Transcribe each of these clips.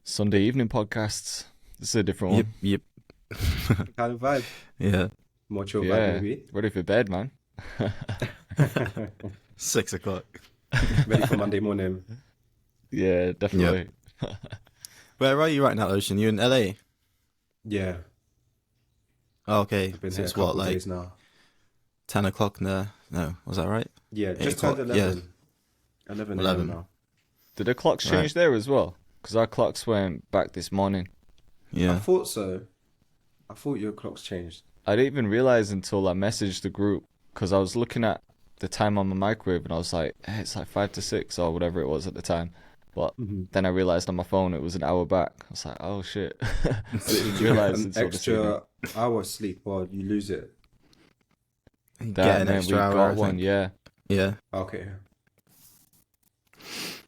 Sunday evening podcasts. This is a different Yep, one. yep. Kind of vibe. Yeah, More chill vibe, Yeah, maybe. ready for bed, man. 6 o'clock. Ready for Monday morning. Yeah, Yeah. definitely. Where are you right now, Ocean? You in LA? Yeah, Oh, okay. I've been So here a it's what, couple of like days now. 10 o'clock there? No, was that right? Yeah, 8 just turned o'clock? Yeah, 11. 11 a.m. 11. now. Did the clocks Right. change there as well? Because our clocks went back this morning. I Yeah. thought so. I thought your clocks changed. I didn't even realize until I messaged the group because I was looking at the time on my microwave and I was like, hey, it's like 5 to 6 or whatever it was at the time. But Mm-hmm. then I realized on my phone it was an hour back. I was like, oh shit. So did Didn't you get realize an until this evening. extra hour sleep or you lose it? You That get an man, extra we hour, I got one, think. yeah. Yeah. Okay,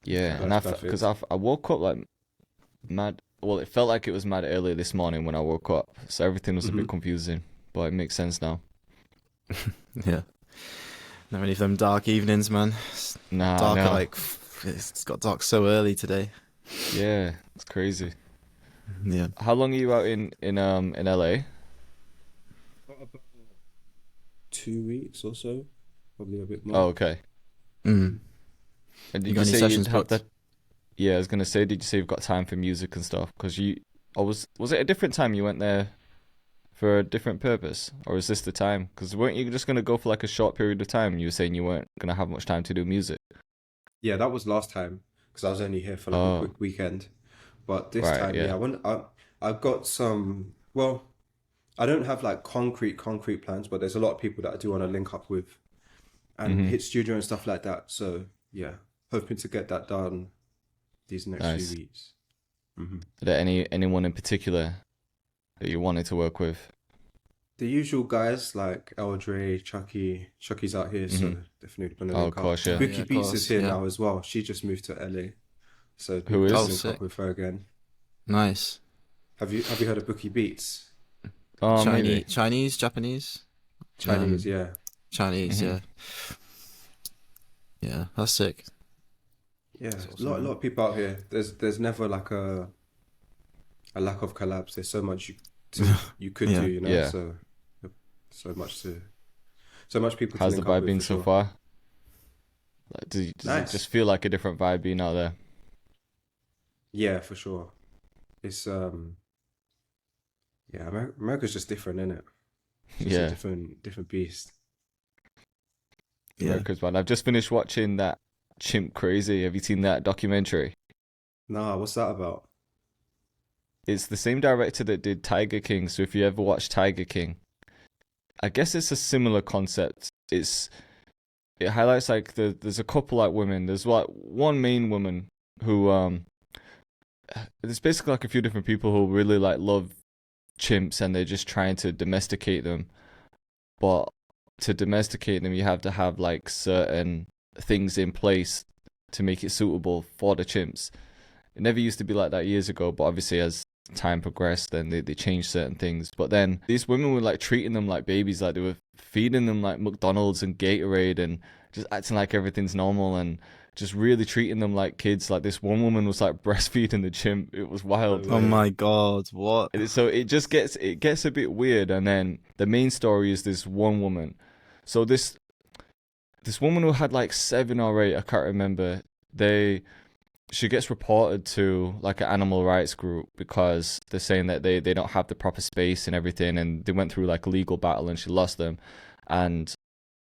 Yeah, and that's because perfect. I woke up like mad. Well, it felt like it was mad early this morning when I woke up, so everything was a Mm-hmm. bit confusing. But it makes sense now. Yeah. Not many of them dark evenings, man. It's Nah, dark at no. like, it's got dark so early today. Yeah, it's crazy. Yeah. How long are you out in LA? Got about 2 weeks or so, probably a bit Oh, more. okay. Mm. And You did got you any say you'd sessions have booked? that? Yeah, I was gonna say, did you say you've got time for music and stuff? Because I was it a different time you went there for a different purpose, or is this the time? Because weren't you just gonna go for like a short period of time? And you were saying you weren't gonna have much time to do music. Yeah, that was last time because I was only here for like a Oh, quick weekend. But this right, time, yeah, yeah. I've got some. Well, I don't have like concrete plans, but there's a lot of people that I do want to link up with and Mhm. hit studio and stuff like that. So yeah, hoping to get that done these next few Nice. weeks. hmm Are there anyone in particular that you wanted to work with? The usual guys like Eldre, Chucky. Chucky's out here, Hmm. so definitely gonna Oh, of link up. course, yeah. Oh, yeah, Bookie of Beats is course. here Yeah. now as well. She just moved to LA, so it'd be Who good to Oh, is? link up sick. with her again. Nice. Have you heard of Bookie Beats? Oh, maybe. Chinese, Japanese? Chinese, Um, yeah. Chinese, Hmm. yeah. Yeah, that's sick. Yeah, That's a awesome, lot, man. lot of people out here. There's never like a lack of collabs. There's so much you could do, Yeah. you know. Yeah. So much to so much people to How's the link up vibe with been for so sure. far? Like, does it just Nice. feel like a different vibe being out there? Yeah, for sure. It's yeah, America's just different, isn't it? It's just a Yeah, different beast. Yeah. America's man. I've just finished watching that Chimp Crazy. Have you seen that documentary? Nah, what's that about? It's the same director that did Tiger King. So if you ever watch Tiger King, I guess it's a similar concept. It highlights like there's a couple like women. There's like one main woman who there's basically like a few different people who really like love chimps and they're just trying to domesticate them. But to domesticate them, you have to have like certain things in place to make it suitable for the chimps. It never used to be like that years ago, but obviously as time progressed, then they changed certain things. But then these women were like treating them like babies, like they were feeding them like McDonald's and Gatorade and just acting like everything's normal and just really treating them like kids. Like this one woman was like breastfeeding the chimp. It was No wild. Oh way. my God, what? So it gets a bit weird, and then the main story is this one woman. So this woman who had like 7 or 8, I can't remember. She gets reported to like an animal rights group because they're saying that they don't have the proper space and everything, and they went through like a legal battle and she lost them. And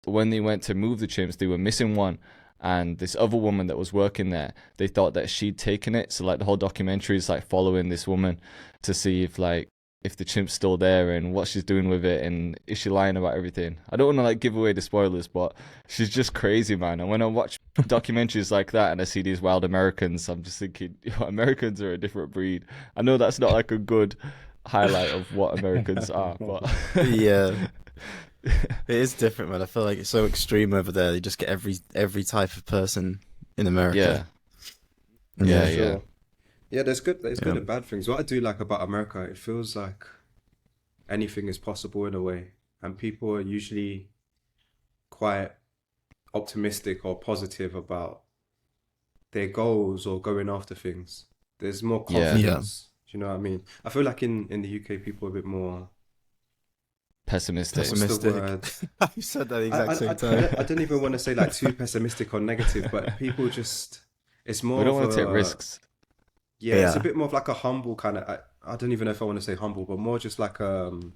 when they went to move the chimps, they were missing one. And this other woman that was working there, they thought that she'd taken it. So like the whole documentary is like following this woman to see if the chimp's still there and what she's doing with it and is she lying about everything. I don't want to like give away the spoilers, but she's just crazy, man. And when I watch documentaries like that and I see these wild Americans, I'm just thinking, Americans are a different breed. I know that's not like a good highlight of what Americans are, but Yeah, it is different, man. I feel like it's so extreme over there. You just get every type of person in yeah, America. For yeah, Yeah, yeah. sure. Yeah, there's good yeah, and bad things. What I do like about America, it feels like anything is possible in a way, and people are usually quite optimistic or positive about their goals or going after things. There's more Yeah. confidence. Do you know what I mean? I feel like in the UK, people are a bit more Pessimistic. what's the Pessimistic. word? You said that at the exact same I time. don't even want to say like too pessimistic or negative, but people just it's We more don't of want to take a risks. it's a Yeah. bit more of like a humble kind of. I don't even know if I want to say humble, but more just like an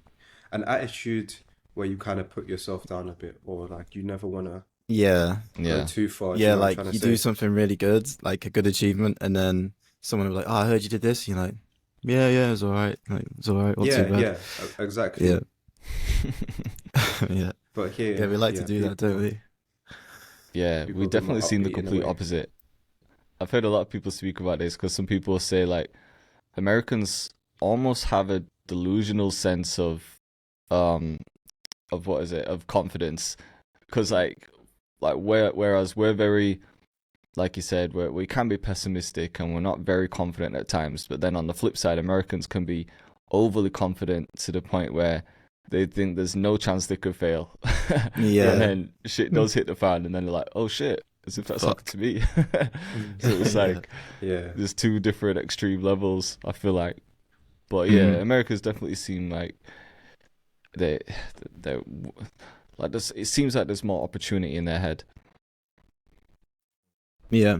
attitude where you kind of put yourself down a bit, or like you never want to Yeah. go Yeah. too far. Do you Yeah, know what I'm like trying to you do say? something really good, like a good achievement, and then someone will be like, "Oh, I heard you did this." You're like, "Yeah, yeah, it's all right. Like, it's all right. Not too Yeah, bad." yeah, Yeah, exactly. yeah, But yeah. here, We like to yeah, do that, don't we? Yeah, people we are a bit more definitely seen the upbeat in a complete way. opposite. I've heard a lot of people speak about this because some people say like Americans almost have a delusional sense um of what is it of confidence because like whereas we're very, like you said, we can be pessimistic and we're not very confident at times, but then on the flip side, Americans can be overly confident to the point where they think there's no chance they could fail. And Yeah. then shit does hit the fan and then they're like, oh shit, as if that's happened Fuck. to me. So it's Yeah. like Yeah, there's two different extreme levels, I feel like. But yeah, Mm. America's definitely seem like they like this. It seems like there's more opportunity in their head. Yeah.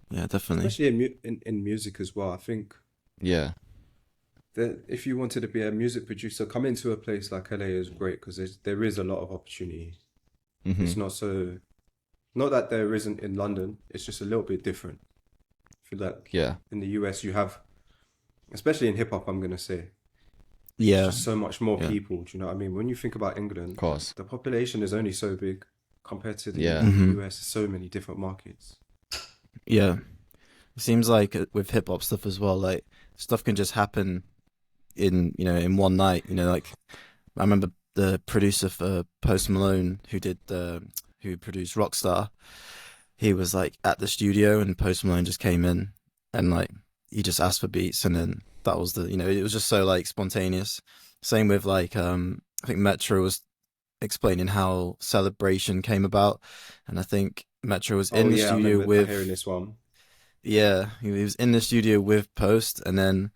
Yeah, definitely. especially in music as well. I think Yeah. that if you wanted to be a music producer, coming to a place like LA is great because there is a lot of opportunity. Hmm. It's not that there isn't in London. It's just a little bit different. I feel like Yeah. in the US you have, especially in hip hop, I'm gonna say, there's Yeah. just so much more Yeah. people. Do you know what I mean? When you think about Of England, course. the population is only so big compared to the Yeah. Mhm. US. So many different markets. Yeah. It seems like with hip hop stuff as well, like stuff can just happen in one night. Like I remember the producer for Post Malone who produced Rockstar. He was like at the studio and Post Malone just came in and like he just asked for beats and then that was it was just so like spontaneous. Same with like I think Metro was explaining how Celebration came about, and I think Metro was Oh in the yeah, I studio remember hearing with this one. yeah, he was in the studio with Post, and then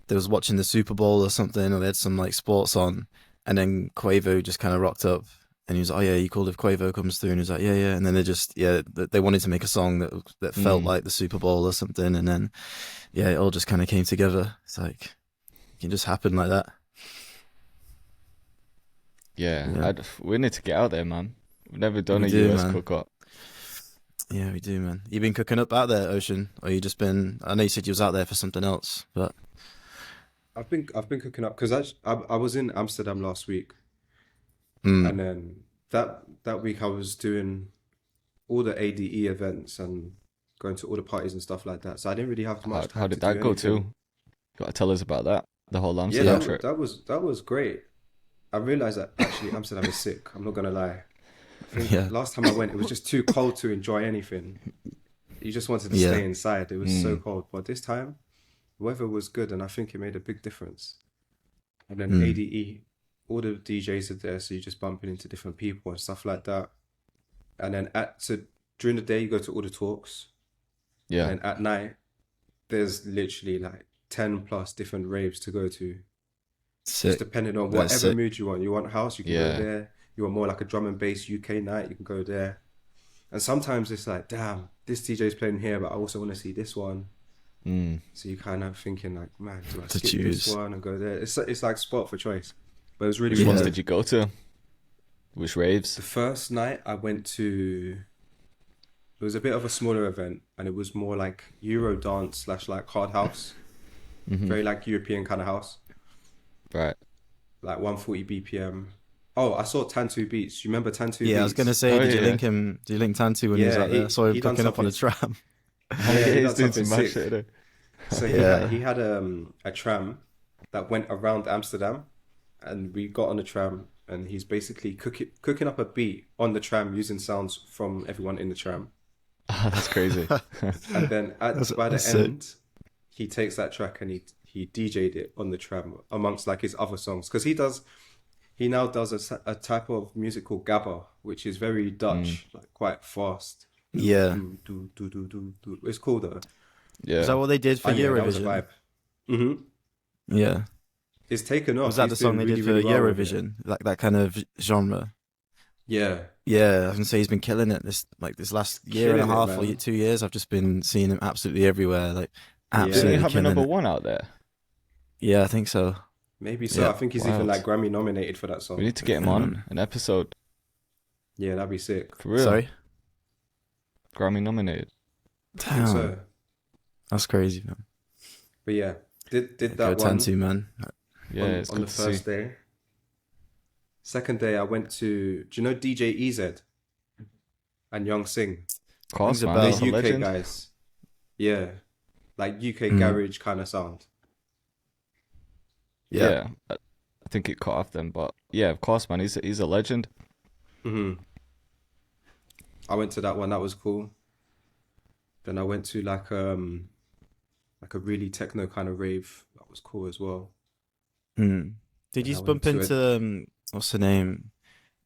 they was watching the Super Bowl or something, or they had some like sports on, and then Quavo just kind of rocked up, and he was like, "Oh yeah, you called if Quavo comes through," and he was like, "Yeah, yeah," and then they wanted to make a song that felt like the Super Bowl or something, and then yeah, it all just kind of came together. It's like it can just happen like that. Yeah. Yeah, We need to get out there, man. We've never done we a do, US man. cook up. Yeah, we do, man. You been cooking up out there, Ocean, or you just been? I know you said you was out there for something else, but I've been cooking up because I was in Amsterdam last week, and mm, then that week I was doing all the ADE events and going to all the parties and stuff like that. So I didn't really have much How time to did do that go too? anything. Gotta tell us about that. The whole Yeah, Amsterdam yeah, trip. that was great. I realized that actually Amsterdam is sick. I'm not gonna lie. I think yeah, last time I went, it was just too cold to enjoy anything. You just wanted to yeah, stay inside. It was so Mm. cold. But this time, the weather was good, and I think it made a big difference. And then mm, ADE, all the DJs are there, so you're just bumping into different people and stuff like that. And then during the day, you go to all the talks, and Yeah. then at night, there's literally like 10 plus different raves to go to, just sick. depending on That's whatever sick. mood you want. You want house, you can go Yeah. there. You want more like a drum and bass UK night, you can go there. And sometimes it's like, damn, this DJ's playing here, but I also want to see this one. Mm. So you're kind of thinking like, man, do I To skip this choose. one and go there? It's like spot for choice. But it was really, Which really ones Yeah, good. did you go to? Which raves? The first night I went to, it was a bit of a smaller event, and it was more like Euro dance slash like hard house, Hmm. very like European kind of house, Right. like 140 BPM. Oh, I saw Tantu Beats. You remember Tantu yeah. I was gonna Beats? say, Oh did you yeah. link him? Did you link Tantu when he was Yeah, out there? I saw him he done cooking up on something. a tram. Oh Yeah, yeah, he he's done doing something some mad sick. shit there. So Yeah, he had a tram that went around Amsterdam, and we got on the tram, and he's basically cooking up a beat on the tram using sounds from everyone in the tram. Ah, that's crazy. And then by the that's sick. end, he takes that track and he DJ'd it on the tram amongst like his other songs because he now does a type of music called gabba, which is very Mm. Dutch, like quite fast. Do Yeah, do do do do do do. It's cool though. Yeah. Is that what they did for Yeah, that was a Eurovision? vibe. Yeah. It's taken off. Was that He's the song they doing did really, for really well with it. Eurovision? Like that kind of genre? Yeah, Yeah, I was gonna say he's been killing it this last year and a killing it, half or man. 2 years. I've just been seeing him absolutely everywhere, like Yeah. Didn't he absolutely have killing another it. one out there? Yeah, I think so. Maybe so. Yeah. I think he's even Wild. like Grammy nominated for that We song. need to get him Yeah, on man. an episode. Yeah, that'd be sick. For real. Sorry? Grammy nominated. I think Damn, so. that's crazy, man. But yeah, did Go that one 10-2, man. Yeah, on, it's on good the to see. first day. Second day, I went to. Do you know DJ EZ and Young Sing? Of course, Rings a man. bell. They're He's a UK legend. guys. Yeah, like UK Mm. garage kind of sound. Yeah. I think it cut off them, but yeah, of course, man. He's a legend. I went to that one. That was cool. Then I went to like a really techno kind of rave. That was cool as well. Mm. Did you And I bump went to into what's her name?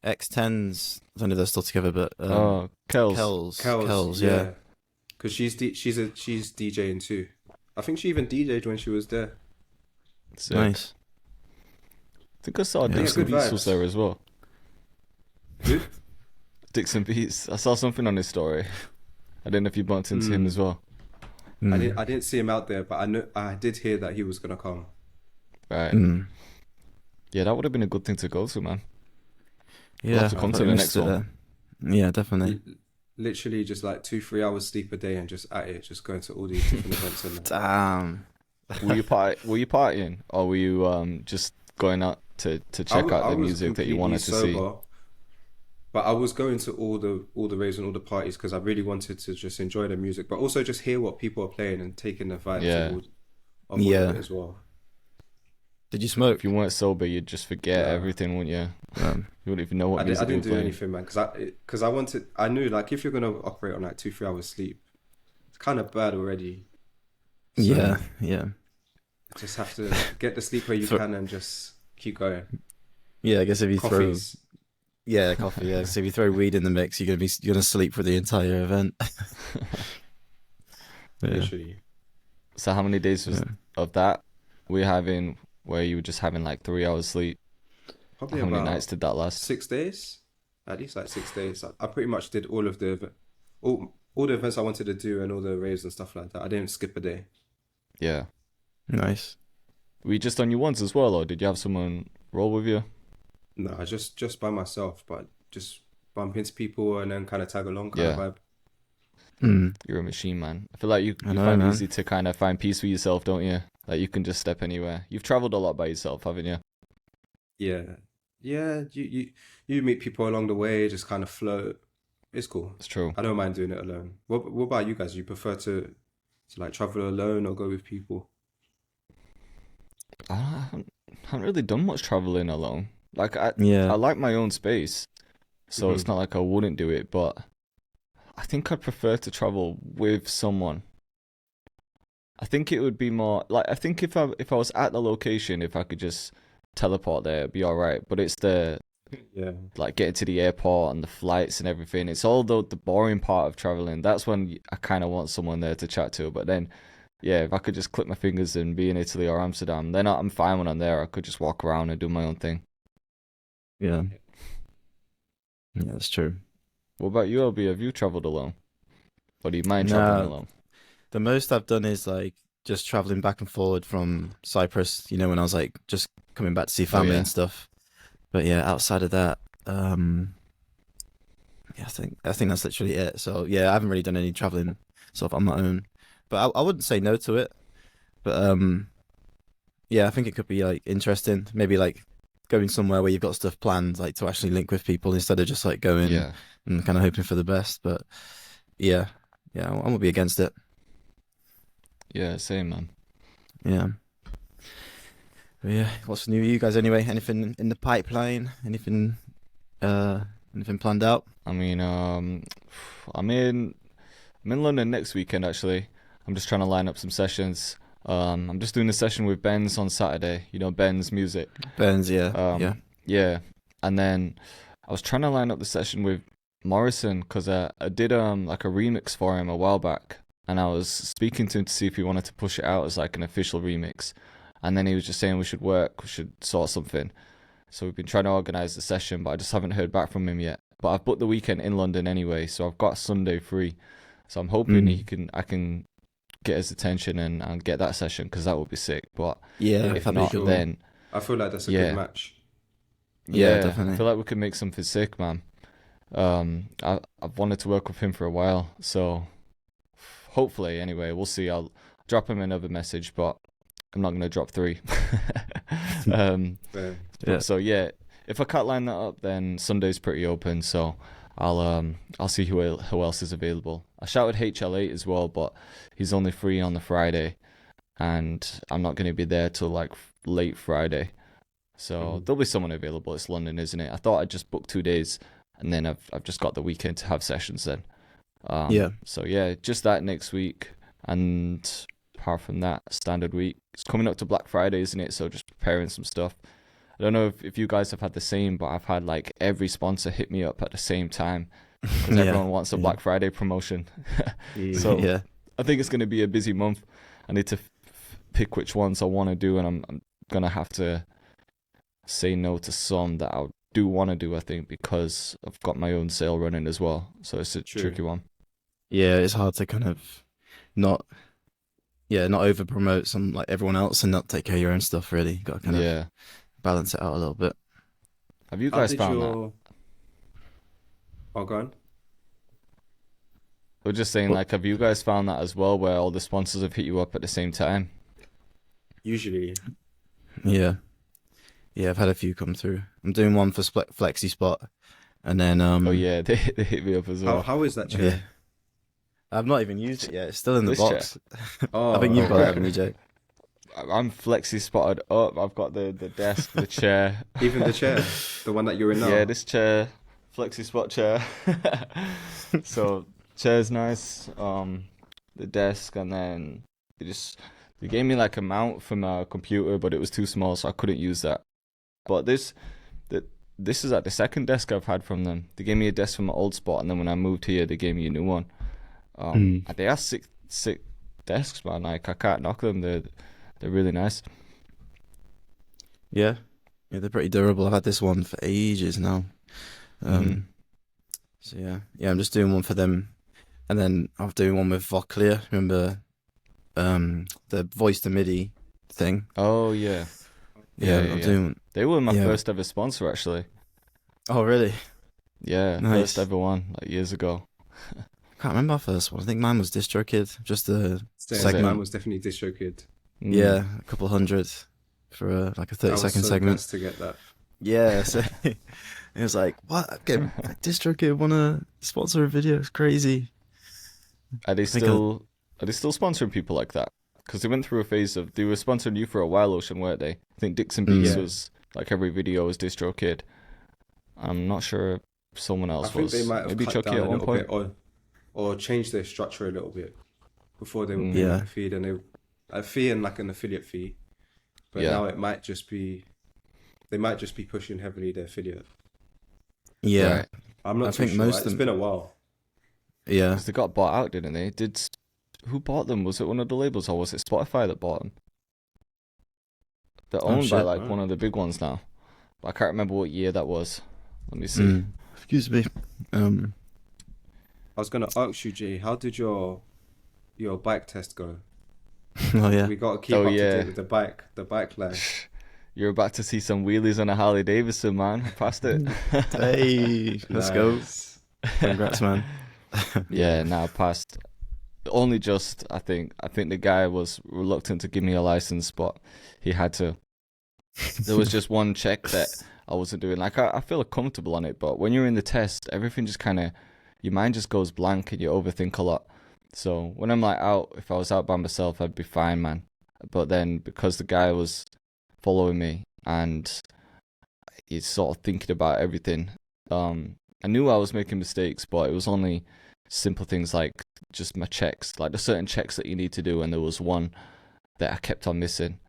X10's. I don't know if they're still together, but Oh, Kels. Kells, yeah. Because she's DJing too. I think she even DJ'd when she was there. Sick. Nice. I think I saw Yeah, Dixon good Beats was vibes. there as well. Who? Dixon Beats. I saw something on his story. I don't know if you bumped into him as well. Mm. I didn't see him out there, but I did hear that he was gonna come. Right. Mm. Yeah, that would have been a good thing to go to, man. Yeah, Love to come I to the missed next it one. there. Yeah, definitely. Literally just like 2-3 hours sleep a day and just at it, just going to all these different events and Damn. Were you partying, or were you just going out to check out the was music that you wanted to completely see? sober, but I was going to all the raves and all the parties because I really wanted to just enjoy the music, but also just hear what people are playing and taking the vibes Yeah. of all Yeah. of it as well. Did you smoke? If you weren't sober, you'd just forget Nah. everything, wouldn't you? Um, You wouldn't even know what I music didn't you do were anything, man, because I knew like if you're gonna operate on like 2-3 hours sleep, it's kind of bad already. So yeah. just have to get the sleep where you For- can and just keep going. Yeah, I guess if you Coffees. coffee, yeah. So if you throw weed in the mix, you're gonna sleep for the entire event. Yeah. Literally. So how many days Yeah. of that were you having where you were just having like 3 hours sleep? Probably How many about nights did that last? 6 days, at least like 6 days. I pretty much did all of all the events I wanted to do and all the raves and stuff like that. I didn't skip a day. Yeah. Nice. Were you just on your ones as well, or did you have someone roll with you? No, I just by myself, but just bump into people and then kind of tag along kind Yeah. of vibe. Mm. You're a machine, man. I feel like you I know, find it man. easy to kind of find peace with yourself, don't you? Like you can just step anywhere. You've traveled a lot by yourself, haven't you? Yeah, yeah. You meet people along the way, just kind of float. It's cool. It's true. I don't mind doing it alone. What about you guys? You prefer to like travel alone or go with people? I haven't really done much traveling alone. Like I Yeah. like my own space, so it's Mhm. not like I wouldn't do it. But I think I'd prefer to travel with someone. I think it would be more like I think if I was at the location, if I could just teleport there, it'd be all right. But it's the Yeah. like getting to the airport and the flights and everything. It's all the boring part of traveling. That's when I kind of want someone there to chat to. But then, yeah, if I could just click my fingers and be in Italy or Amsterdam, then I'm fine when I'm there. I could just walk around and do my own thing. Yeah. Yeah, that's true. What about you, LB? Have you traveled alone? Or do you mind traveling No. alone? The most I've done is like just traveling back and forward from Cyprus, when I was like just coming back to see family yeah. and stuff. But yeah, outside of that, yeah, I think that's literally it. So yeah, I haven't really done any traveling sort of on my own. But I wouldn't say no to it. But yeah, I think it could be like interesting. Maybe like going somewhere where you've got stuff planned, like to actually link with people instead of just like going Yeah. and kind of hoping for the best. But yeah, I won't be against it. Yeah, same, man. Yeah. But yeah, what's new with you guys anyway? Anything in the pipeline? Anything planned out? I mean, I'm in London next weekend, actually. I'm just trying to line up some sessions. I'm just doing a session with Benz on Saturday. You know, Benz Music. Burns, yeah. Yeah. Yeah. And then I was trying to line up the session with Morrison because I did like a remix for him a while back. and I was speaking to him to see if he wanted to push it out as like an official remix. And then he was just saying we should sort something. So we've been trying to organise the session, but I just haven't heard back from him yet. But I've booked the weekend in London anyway, so I've got Sunday free. So I'm hoping I can get his attention and get that session, because that would be sick. But Yeah, if that'd be not, cool. then I feel like that's a Yeah. good match. Yeah, I definitely. feel like we could make something sick, man. I've wanted to work with him for a while, so hopefully, anyway, we'll see. I'll drop him another message, but I'm not gonna drop 3. Yeah. Yeah. So yeah, if I can't line that up, then Sunday's pretty open. So I'll see who else is available. I shouted HL8 as well, but he's only free on the Friday, and I'm not gonna be there till like late Friday. So there'll be someone available. It's London, isn't it? I thought I'd just book 2 days, and then I've just got the weekend to have sessions then. Yeah. So yeah, just that next week, and apart from that, standard week. It's coming up to Black Friday, isn't it? So just preparing some stuff. I don't know if you guys have had the same, but I've had like every sponsor hit me up at the same time, because Yeah. everyone wants a Black Friday promotion. So Yeah. I think it's going to be a busy month. I need to pick which ones I want to do, and I'm going to have to say no to some that I do want to do, I think, because I've got my own sale running as well. So it's a True. tricky one. Yeah, it's hard to kind of not over promote some like everyone else and not take care of your own stuff. Really, got to kind of Yeah. balance it out a little bit. Have you How guys did found that? your... Oh, go on. We're just saying, What- like, have you guys found that as well, where all the sponsors have hit you up at the same time? Usually, Yeah, yeah, I've had a few come through. I'm doing one for Flexi Spot, and then Oh yeah, they hit me up as well. how is that chair? yeah, I've not even used it yet. It's still in the This box. Oh, I think you've got okay. it, haven't you, Jake? I'm flexi spotted up. I've got the desk, the chair. even the chair, the one that you're in now. Yeah, this chair, flexi spot chair. So chair's nice. The desk, and then they gave me like a mount for my computer, but it was too small, so I couldn't use that. But this is like the second desk I've had from them. They gave me a desk from my old spot, and then when I moved here, they gave me a new one. And they are sick desks, man. Like, I can't knock them. They're really nice. Yeah, yeah, they're pretty durable. I've had this one for ages now. So yeah, I'm just doing one for them, and then I'm doing one with Voclear. Remember, the voice to MIDI thing. Oh yeah, Yeah, yeah, I'm yeah. doing. They were my Yeah. first ever sponsor, actually. Oh really? Yeah, Nice. first ever one, like years ago. Can't remember our first one. I think mine was DistroKid. Just a Segment. Mine segment. was definitely DistroKid. Mm. Yeah, a couple hundred for like a 30-second segment. To get that. Yeah, so it was like, what? Okay, DistroKid want to sponsor a video? It's crazy. Are they think still sponsoring people like that? Because they went through a phase of, they were sponsoring you for a while, Ocean, weren't they? I think Dixon Beast Yeah. was like every video was DistroKid. I'm not sure if someone I else think was. they might have Maybe cut Chucky down at a one little point. bit, or changed their structure a little bit before they were Mm. paying Yeah. like a fee, and a fee and like an affiliate fee. But Yeah. now it might just be, they might just be pushing heavily their affiliate. Yeah, Right. I'm not I too think sure. most of It's them- been a while. yeah. 'Cause they got bought out, didn't they? Who bought them? Was it one of the labels, or was it Spotify that bought them? They're owned by shit. like one of the big ones now. But I can't remember what year that was. Let me see. Excuse me. I was gonna ask you, Jay, how did your bike test go? Oh yeah. We got to keep Oh, up to yeah. date with the bike life. You're about to see some wheelies on a Harley Davidson, man. Passed it. Hey, let's go. Nice. Congrats, man. Yeah, now passed. Only just, I think the guy was reluctant to give me a license, but he had to. There was just one check that I wasn't doing. Like, I feel comfortable on it, but when you're in the test, everything just kind of, your mind just goes blank and you overthink a lot. So when I'm like out, if I was out by myself, I'd be fine, man. But then because the guy was following me and he's sort of thinking about everything, I knew I was making mistakes, but it was only simple things like just my checks. Like, there's certain checks that you need to do, and there was one that I kept on missing.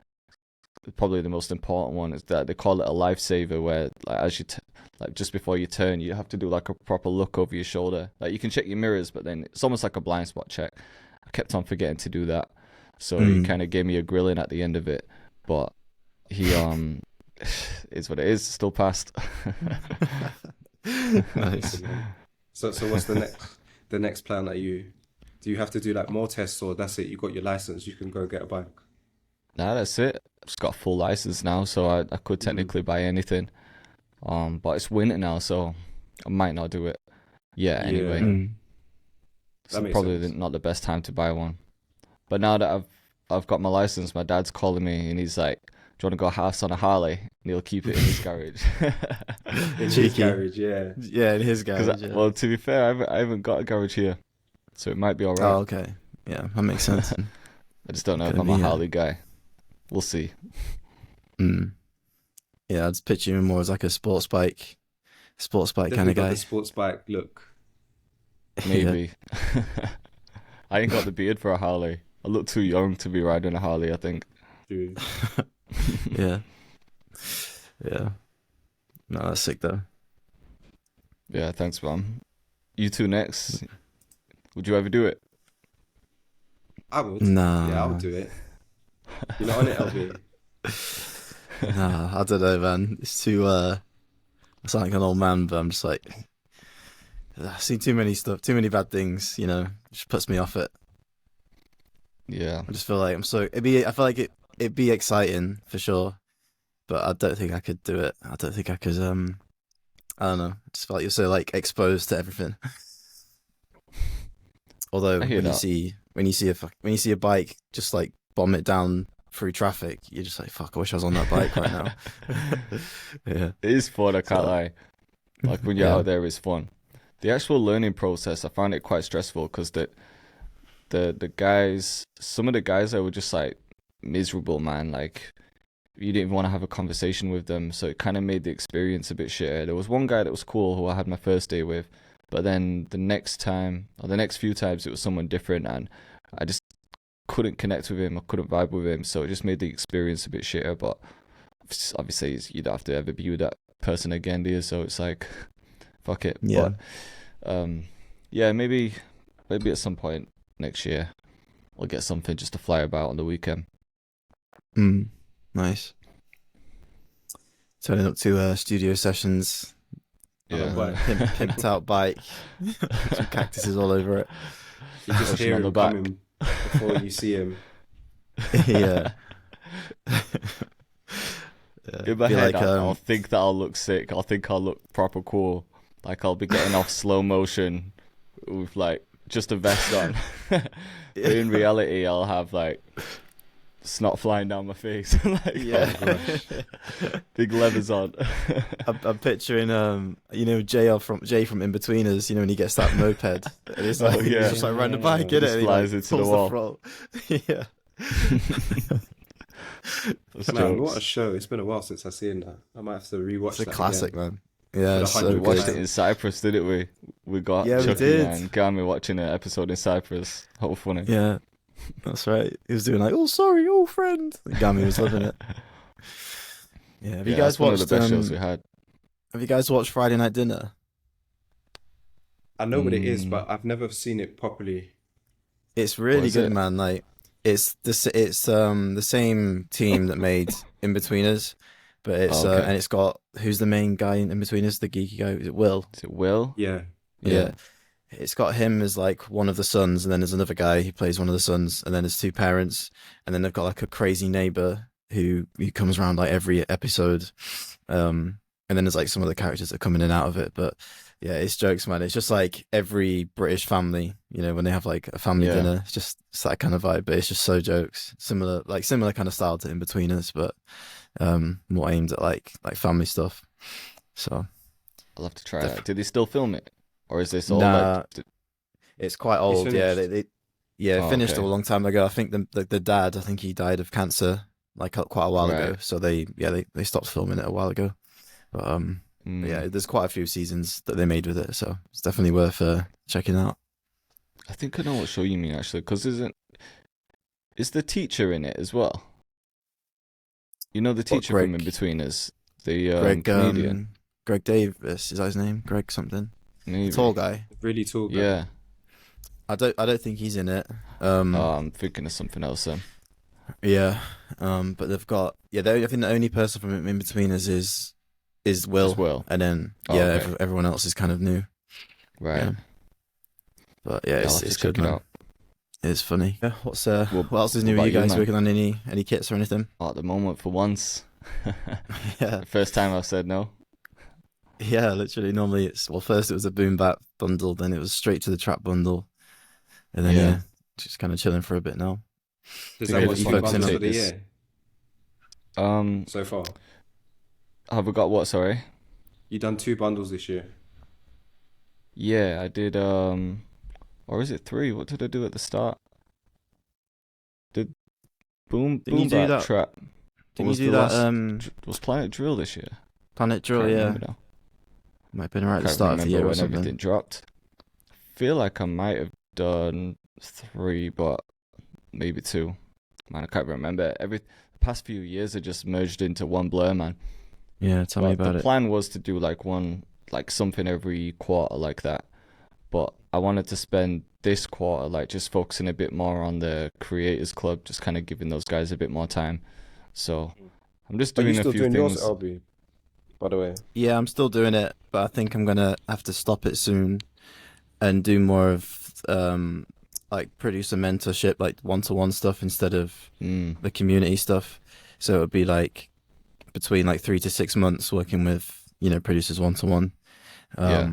Probably the most important one is that they call it a lifesaver, where like as you like just before you turn, you have to do like a proper look over your shoulder. Like, you can check your mirrors, but then it's almost like a blind spot check. I kept on forgetting to do that. So he kind of gave me a grilling at the end of it. But he is what it is. Still passed. Nice. So what's the next plan that do you have to do like more tests, or that's it? You got your license, you can go get a bike. Nah, that's it. Just got a full license now, so I could technically buy anything. But it's winter now, so I might not do it. Yeah, anyway. That So makes probably sense. not the best time to buy one. But now that I've got my license, my dad's calling me and he's like, "Do you want to go house on a Harley?" And he'll keep it in his garage. In his Cheeky. garage, yeah. Yeah, in his garage. Yeah. Well, to be fair, I haven't got a garage here, so it might be alright. Oh, okay. Yeah, that makes sense. I just don't know if Gonna I'm a be, Harley guy. We'll see. Yeah, I'd just picture him more as like a sports bike kind Definitely of got guy. the sports bike look. Maybe. I ain't got the beard for a Harley. I look too young to be riding a Harley, I think. Dude. Yeah. Yeah. No, that's sick though. Yeah, thanks, man. You two next. Would you ever do it? I would. Nah. Yeah, I would do it. You're not on it, LB. Nah, I don't know, man. It's too I sound like an old man, but I'm just like I've seen too many bad things, you know, it just puts me off it. Yeah. I just feel like I feel like it'd be exciting for sure, but I don't think I could do it. I don't think I could I don't know. I just feel like you're so like exposed to everything. Although I hear when that. you see a bike just like bomb it down through traffic, you're just like, fuck, I wish I was on that bike right now. Yeah. It is fun, I can't lie. Like when you're out there, it's fun. The actual learning process, I found it quite stressful because the guys, some of the guys there were just like miserable, man. Like you didn't even want to have a conversation with them, so it kind of made the experience a bit shitter. There was one guy that was cool who I had my first day with, but then the next few times it was someone different, and I just couldn't connect with him. I couldn't vibe with him, so it just made the experience a bit shitter. But obviously, you don't have to ever be with that person again, do you? So it's like, fuck it. Yeah. But yeah, maybe at some point next year, I'll get something just to fly about on the weekend. Nice. Turning up to studio sessions. Yeah. Pimped out bike. Some cactuses all over it. You just Pushing hear on the him back. coming before you see him. Yeah. In my Be head, like, I'll think that I'll look sick. I'll think I'll look proper cool. Like I'll be getting off slow motion with like just a vest on. But in reality, I'll have like snot flying down my face. Like, Yeah. big leathers on. I'm picturing Jay from In-Betweeners, you know, when he gets that moped and it's like yeah. he's just like riding the bike, Yeah. innit? And he Flies like, into the pulls wall. throttle. Yeah. That's Man, jokes. what a show. It's been a while since I've seen that. I might have to rewatch It's a that classic, again. man. Yeah, For it's the so We 100th watched good. it in Cyprus, didn't we? We got Yeah, we Chucky did. and Gami watching an episode in Cyprus. How funny. Yeah, that's right. He was doing like, oh, sorry, oh, friend. Gami was loving it. Yeah, have you guys that's one of watched the best shows we had. Have you guys watched Friday Night Dinner? I know what it is, but I've never seen it properly. It's really is good, it? man. Like it's the same team that made In-Betweeners, but it's Okay. and it's got who's the main guy in Betweeners, the geeky guy. Is it Will? Is it Will? Yeah. Yeah. It's got him as like one of the sons, and then there's another guy who plays one of the sons, and then there's two parents, and then they've got like a crazy neighbor who comes around like every episode. And then there's like some of the characters that come in and out of it, but yeah, it's jokes, man. It's just like every British family, you know, when they have like a family Yeah. dinner, it's that kind of vibe, but it's just so jokes. Similar kind of style to In-Betweeners, but more aimed at like family stuff. So I'll have to try that. Did they still film it? Or is this all Nah. like... it's quite old. Yeah, finished. it finished okay. a long time ago. I think the dad, I think he died of cancer like quite a while ago. Right. So they stopped filming it a while ago. But But yeah, there's quite a few seasons that they made with it, so it's definitely worth checking out. I think I know what show you mean, actually, because is the teacher in it as well? You know the teacher Greg? from In-Betweeners? The Greg comedian? Greg Davis, is that his name? Greg something? Maybe. Tall guy. Really tall guy. Yeah. I don't think he's in it. I'm thinking of something else then. Yeah. But they've got I think the only person from in between is As Will, well. and then Oh, okay. everyone else is kind of new. Right. Yeah. But yeah, Yeah, I'll have it's to check good, it man. out. It's funny. Yeah. Well, What else is what new? Are about you you, guys man? working on any kits or anything? At the moment, for once. Yeah. First time I've said no. Yeah, literally. Normally first it was a boom bap bundle, then it was straight to the trap bundle, and then Yeah. just kind of chilling for a bit now. Is think that I what just you You do wanted to focusing bundles on? for take the this. year Um, so far? have I got what? Sorry. You done 2 bundles this year. Yeah, I did. Or is it 3? What did I do at the start? Did Didn't you boom do bap that? trap? Or Didn't you was do the that? last was Planet Drill this year? Planet Drill. Can't Yeah, remember now. might have been right at the Can't start of the remember year or when something. everything dropped. Feel like I might have done 3, but maybe 2. Man, I can't remember. The past few years are just merged into one blur, man. Yeah, tell me But about the it. plan was to do like something every quarter like that. But I wanted to spend this quarter like just focusing a bit more on the creators club, just kind of giving those guys a bit more time. So I'm just Are you doing a still few doing yours, things. LB? By the way, Yeah, I'm still doing it, but I think I'm gonna have to stop it soon and do more of like producer mentorship, like one-to-one stuff instead of Mm, the community stuff. So it would be like between like 3 to 6 months working with producers one-to-one. yeah,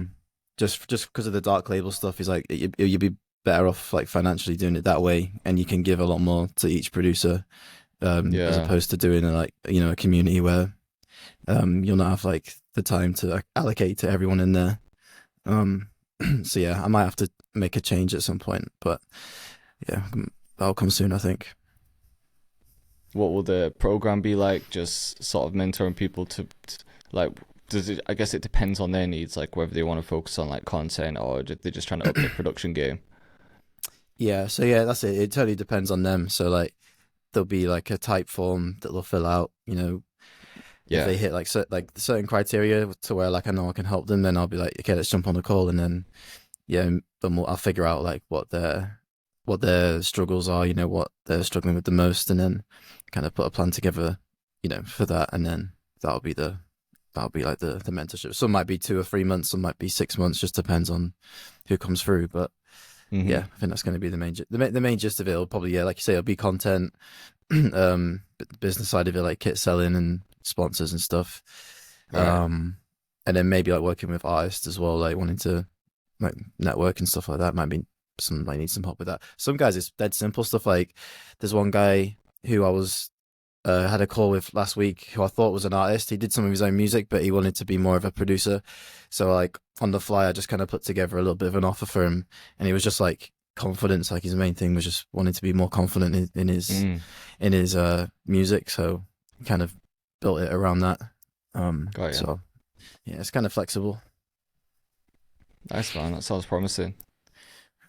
Just because of the dark label stuff, is like you'd be better off like financially doing it that way, and you can give a lot more to each producer, as yeah. opposed to doing a community where you'll not have like the time to allocate to everyone in there. Um, so yeah, I might have to make a change at some point, but yeah, that'll come soon, I think. What will the program be like? Just sort of mentoring people like. Does it? I guess it depends on their needs, like whether they want to focus on like content or they're just trying to up their production game. Yeah, so yeah, that's it. It totally depends on them. So like, there'll be like a type form that they'll fill out. If Yeah, they hit like certain criteria to where like I know I can help them, then I'll be like, okay, let's jump on the call, and then I'll figure out like what their struggles are, what they're struggling with the most, and then kind of put a plan together, for that, and then that'll be like the mentorship. Some might be 2 or 3 months, some might be 6 months, just depends on who comes through. But hmm yeah, I think that's going to be the main gist of it. Will probably, yeah, like you say, it'll be content, business side of it, like kit selling and sponsors and stuff. right. And then maybe like working with artists as well, like wanting to like network and stuff like that. Might need some help with that. Some guys it's dead simple stuff. Like there's one guy who I was had a call with last week who I thought was an artist. He did some of his own music, but he wanted to be more of a producer. So like on the fly, I just kind of put together a little bit of an offer for him, and he was just like confidence. Like his main thing was just wanting to be more confident Mm, in his music. So kind of built it around that. got ya. So yeah, it's kind of flexible. Nice, man. That sounds promising.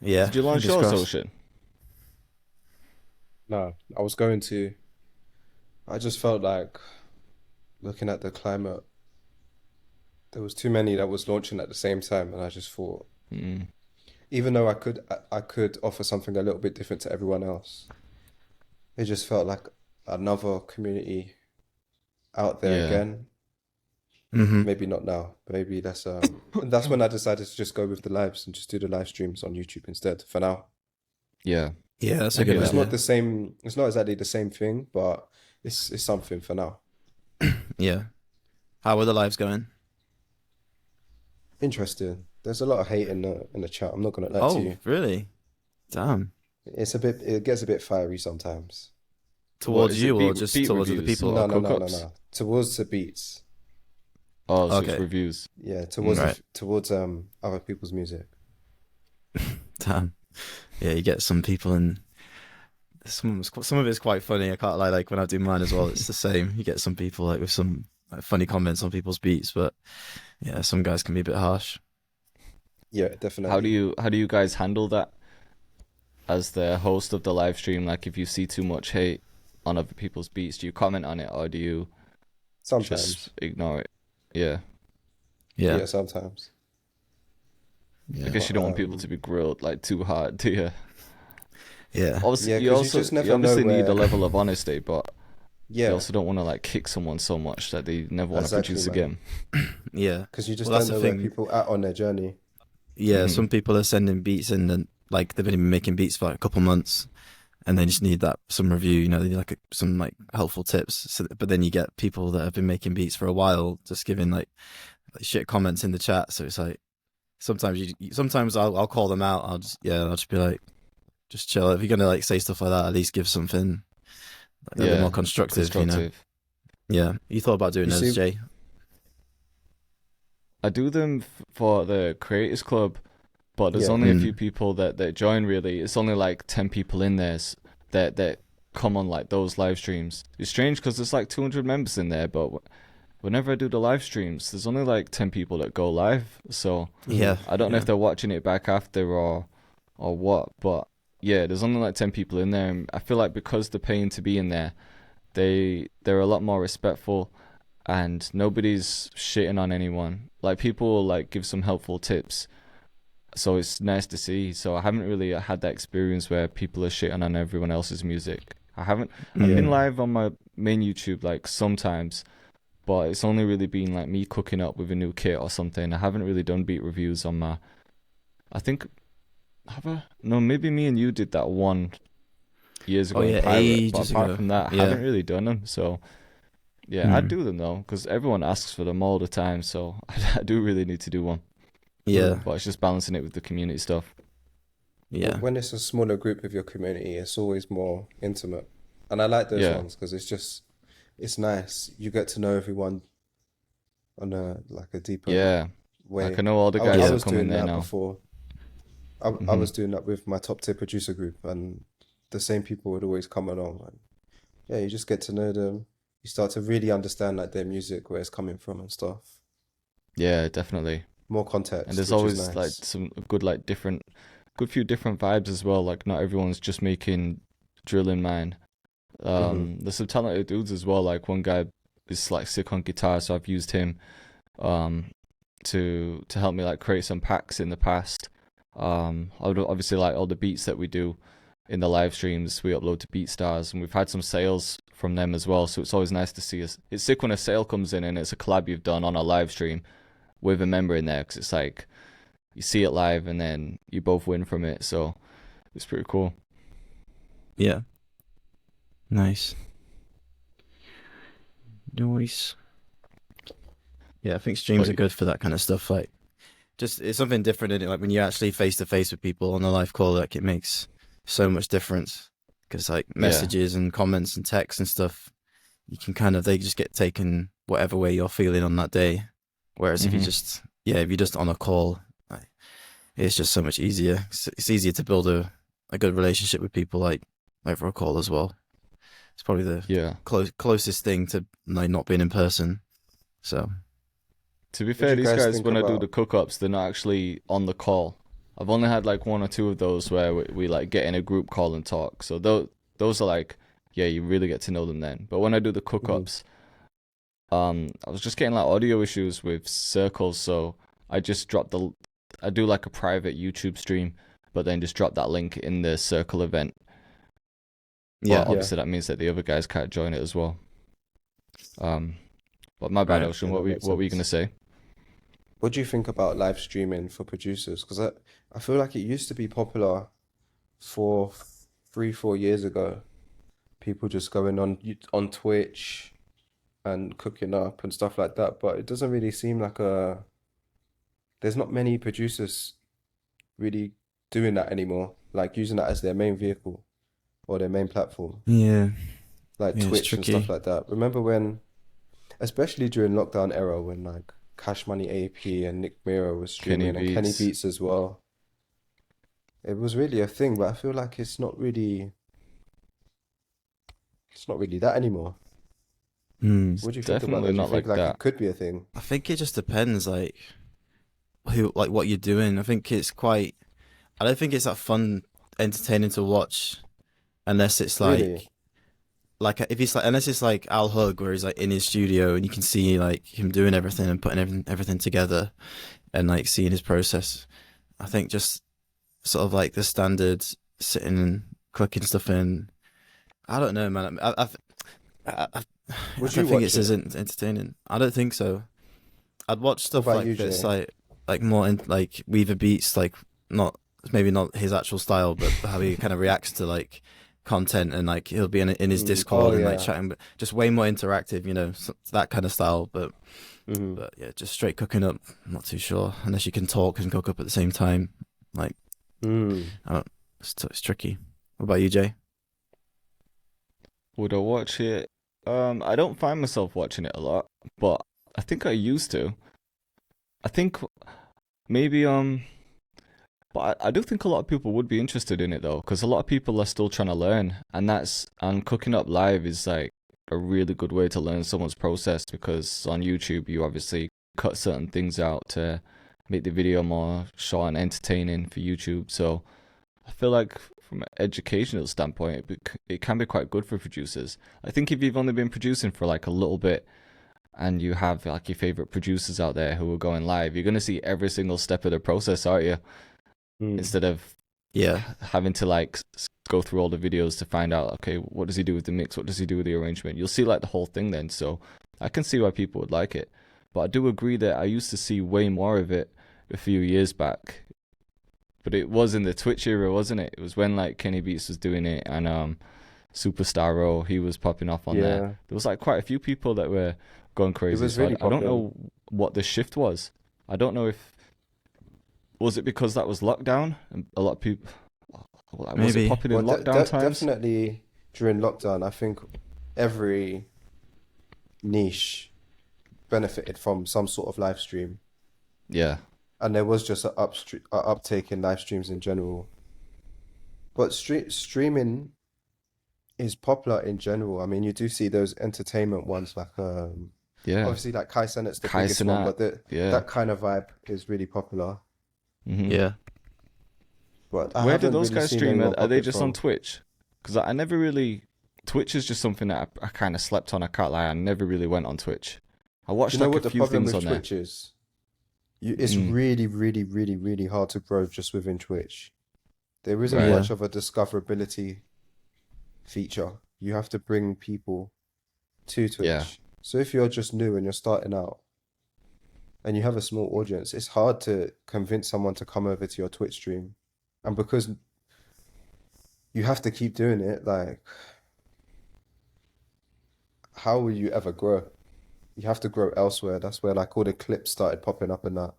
Yeah, Did you launch fingers yours, crossed. Ocean? no. I was going to. I just felt like looking at the climate, there was too many that was launching at the same time, and I just thought, Mm, even though I could offer something a little bit different to everyone else, it just felt like another community out there yeah. again. Hmm. Maybe not now. Maybe that's when I decided to just go with the lives and just do the live streams on YouTube instead for now. Yeah. Yeah, that's I a good hear that, It's man. not idea. the same. It's not exactly the same thing, but it's something for now. Yeah. How are the lives going? Interesting. There's a lot of hate in the chat. I'm not gonna lie to Oh, you. really? Damn. It gets a bit fiery sometimes. What Towards is it? you or just Beat towards other reviews people? or No, no, no, no, cook-ups? no. Towards the beats. Oh, so it's Okay. reviews. Yeah, Mm. Right. towards other people's music. Damn. Yeah, you get some people and some of it's quite funny. I can't lie. Like when I do mine as well, it's the same. You get some people like with some like, funny comments on people's beats, but yeah, some guys can be a bit harsh. Yeah, definitely. How do you guys handle that as the host of the live stream? Like if you see too much hate on other people's beats, do you comment on it or do you just Sometimes. ignore it? Yeah. Yeah. Yeah, sometimes. I Yeah. guess you don't want people to Um, be grilled like too hard, do you? Yeah. Obviously, yeah, because you just you never know obviously need a where. level of honesty, but you Yeah, also don't want to like kick someone so much that they never want to exactly, produce man. again. Yeah. Because you just Well, that's don't the know where thing. people at on their journey. Yeah, Hmm. some people are sending beats and then like they've been making beats for like a couple months and they just need that some review, you know, they need like some like helpful tips. So, but then you get people that have been making beats for a while just giving like shit comments in the chat. So it's like sometimes sometimes I'll call them out. I'll just be like, just chill. If you're gonna like say stuff like that, at least give something a bit more Yeah, constructive, you know. constructive. Yeah, you thought about doing You those, see, Jay? I do them for the Creators Club, but there's yeah, only a few Mm. people that join. Really, it's only like 10 people in there that come on like those live streams. It's strange because there's like 200 members in there, but whenever I do the live streams, there's only like 10 people that go live. So hmm Yeah, I don't know if yeah. they're watching it back after or what, but yeah, there's only like 10 people in there, and I feel like because they're paying to be in there, they're a lot more respectful, and nobody's shitting on anyone. Like people will like give some helpful tips, so it's nice to see. So I haven't really had that experience where people are shitting on everyone else's music. I haven't. I've yeah. been Mm. live on my main YouTube like sometimes, but it's only really been like me cooking up with a new kit or something. I haven't really done beat reviews on my. I think have I? No, maybe me and you did that one years Oh ago in yeah, private. But ages apart ago. from that, I Yeah. haven't really done them. So yeah, I Mm. do them though because everyone asks for them all the time. So I do really need to do one. Yeah. But it's just balancing it with the community stuff. Yeah. When it's a smaller group of your community, it's always more intimate, and I like those Yeah, ones because it's nice. You get to know everyone on a deeper yeah. Like I way. know all the I guys Yeah. that was come in doing there that now. before. I Hmm. was doing that with my top tier producer group, and the same people would always come along. And yeah, you just get to know them. You start to really understand like their music, where it's coming from and stuff. Yeah, definitely. More And context, there's which is always like nice. some good like good few different vibes as well. Like not everyone's just making drilling mine. Hmm There's some talented dudes as well. Like one guy is like sick on guitar, so I've used him um to help me like create some packs in the past. I would obviously like all the beats that we do in the live streams we upload to BeatStars, and we've had some sales from them as well. So it's always nice to see us. It's sick when a sale comes in and it's a collab you've done on a live stream with a member in there because it's like you see it live and then you both win from it. So it's pretty cool. Yeah. Nice. Noise. Yeah, I think streams are But good for that kind of stuff. Like, just it's something different in it. Like when you're actually face to face with people on a live call, like it makes so much difference. Because like yeah, messages and comments and texts and stuff, you can kind of they just get taken whatever way you're feeling on that day. Whereas if you hmm, just if you're just on a call, like, it's just so much easier. It's easier to build a good relationship with people like over a call as well. It's probably the yeah. closest thing to like not being in person. So To be What do fair, you these guys guys think when I do the about? cook-ups, they're not actually on the call. I've only had like one or two of those where we like get in a group call and talk. So those are like, yeah, you really get to know them then. But when I do the Mhm. cook-ups, I was just getting like audio issues with circles, so I just I do like a private YouTube stream, but then just drop that link in the circle event. But yeah, Yeah, obviously that means that the other guys can't join it as well. Um, but my bad, right. Ocean. yeah, that makes What were you gonna sense. say? What do you think about live streaming for producers? Because I feel like it used to be popular for 3, 4 years ago. People just going on on Twitch and cooking up and stuff like that. But it doesn't really seem like there's not many producers really doing that anymore, like using that as their main vehicle or their main platform, Yeah, like yeah, it's Twitch and stuff tricky. like that. Remember when, especially during lockdown era, when like Cash Money AP and Nick Mira was Kenny streaming and Kenny Beats. Beats as well. It was really a thing, but I feel like it's not really that anymore. Hmm. What do you think about Definitely that? Do you not think like like it that. could be a thing? I think it just depends, like what you're doing. I think it's quite. I don't think it's that fun, entertaining to watch, unless it's Really? like if it's like unless it's like Al Hug where he's like in his studio and you can see like him doing everything and putting everything together and like seeing his process. I think just sort of like the standard sitting and clicking stuff in. I don't know, man. I Would don't you think watch it's as it? entertaining. I don't think so. I'd watch What stuff about you, like this, Jay? like more in like Weaver Beats, like not maybe not his actual style, but how he kind of reacts to like content, and like he'll be in his Oh Discord and like yeah. chatting, but just way more interactive, that kind of style. Hmm. But yeah, just straight cooking up, I'm not too sure unless you can talk and cook up at the same time. Like Mm. I don't, it's tricky. What about you, Jay? Would I watch it? I don't find myself watching it a lot, but I think I used to. I think maybe but I do think a lot of people would be interested in it though, because a lot of people are still trying to learn, and cooking up live is like a really good way to learn someone's process, because on YouTube you obviously cut certain things out to make the video more short and entertaining for YouTube. So I feel like from an educational standpoint, it can be quite good for producers. I think if you've only been producing for like a little bit and you have like your favorite producers out there who are going live, you're going to see every single step of the process, aren't you? Mm. Instead of Yeah, having to like go through all the videos to find out, okay, what does he do with the mix? What does he do with the arrangement? You'll see like the whole thing then. So I can see why people would like it. But I do agree that I used to see way more of it a few years back. But it was in the Twitch era, wasn't it? It was when like Kenny Beats was doing it, and Superstar, he was popping off on there. Yeah. There was like quite a few people that were going It crazy. was So really I don't popular. know what the shift was. I don't know if was it because that was lockdown and a lot of people, like, was it maybe. popping Well, in lockdown times? definitely during lockdown, I think every niche benefited from some sort of live stream, Yeah, and there was just a uptake in live streams in general. But streaming is popular in general. I mean, you do see those entertainment ones, like yeah. obviously like Kai Cenat's the Kai biggest one, Cenat, but yeah. that kind of vibe is really popular. Hmm. Yeah. But I Where do haven't those really guys seen stream? anyone Are pop they it just on from. Twitch? Because I never really. Twitch is just something that I kind of slept on. I can't lie. I never really went on Twitch. I Do watched you know like a what the few problem things with on there. Twitch is? It's Mm, really, really, really, really hard to grow just within Twitch. There isn't right. Yeah. much of a discoverability feature. You have to bring people to Yeah. Twitch. So if you're just new and you're starting out and you have a small audience, it's hard to convince someone to come over to your Twitch stream. And because you have to keep doing it, like, how will you ever grow? You have to grow elsewhere. That's where like all the clips started popping up and that.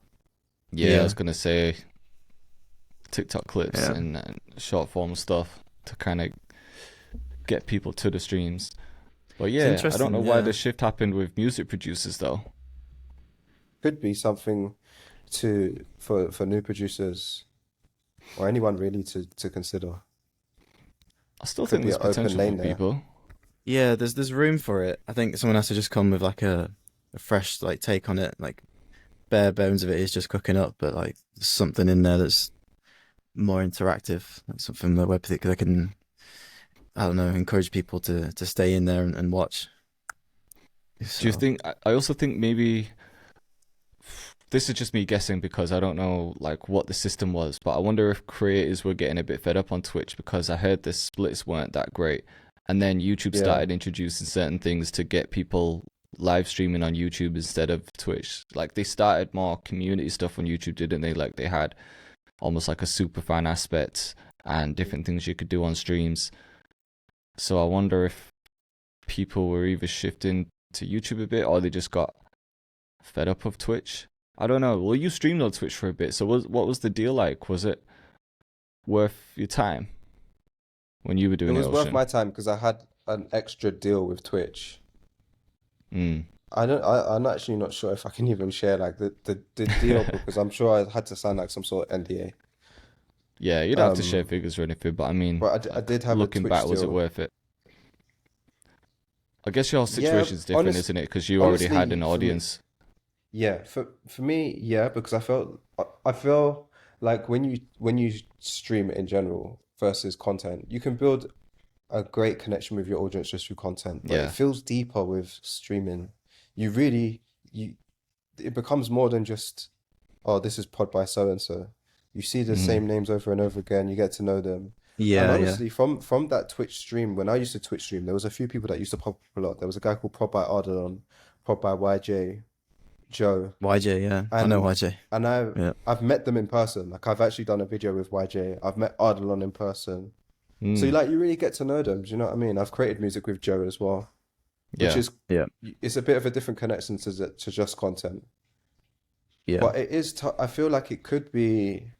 Yeah, I was Yeah. gonna say TikTok clips Yeah. and short form stuff to kind of get people to the streams. But It's yeah, I don't know interesting. why the Yeah. shift happened with music producers though. Could be something for new producers or anyone really to consider. I still Could think be there's an open potential for lane there. people. Yeah, there's room for it. I think someone has to just come with like a fresh like take on it. Like bare bones of it is just cooking up, but like there's something in there that's more interactive. Like something where they can, I don't know, encourage people to stay in there and watch. Do you So think? I also think maybe this is just me guessing because I don't know like what the system was, but I wonder if creators were getting a bit fed up on Twitch because I heard the splits weren't that great, and then YouTube Yeah. started introducing certain things to get people live streaming on YouTube instead of Twitch. Like they started more community stuff on YouTube, didn't they? Like they had almost like a super fan aspect and different things you could do on streams. So I wonder if people were either shifting to YouTube a bit or they just got fed up of Twitch. I don't know. Well, you streamed on Twitch for a bit, so what was the deal like? Was it worth your time when you were It doing it, was worth Ocean? my time because I had an extra deal with Twitch. Mm. I'm actually not sure if I can even share like the deal because I'm sure I had to sign like some sort of NDA. Yeah, you don't have to share Um, figures or anything, but I mean, but I like did have a looking Twitch back, was it deal. worth it? I guess your Yeah, situation's different, honest, isn't it? Because you already had an honestly, audience. for me, yeah, because I feel like when you stream it in general versus content, you can build a great connection with your audience just through content, but it Yeah, feels deeper with streaming. You really you it becomes more than just, oh, this is pod by so and so. You see the Mm. same names over and over again. You get to know them. And Yeah, yeah. honestly, from that Twitch stream, when I used to Twitch stream, there was a few people that used to pop up a lot. There was a guy called Prod by Ardalon, Prod by YJ, Joe, YJ, yeah. I know and YJ. and Yeah. I've met them in person. Like I've actually done a video with YJ. I've met Ardalon in person. So you really get to know them. Do you know what I mean? I've created music with Joe as well, which Yeah. is Yeah. it's a bit of a different connection to just content. Yeah. But it is. I feel like it could be.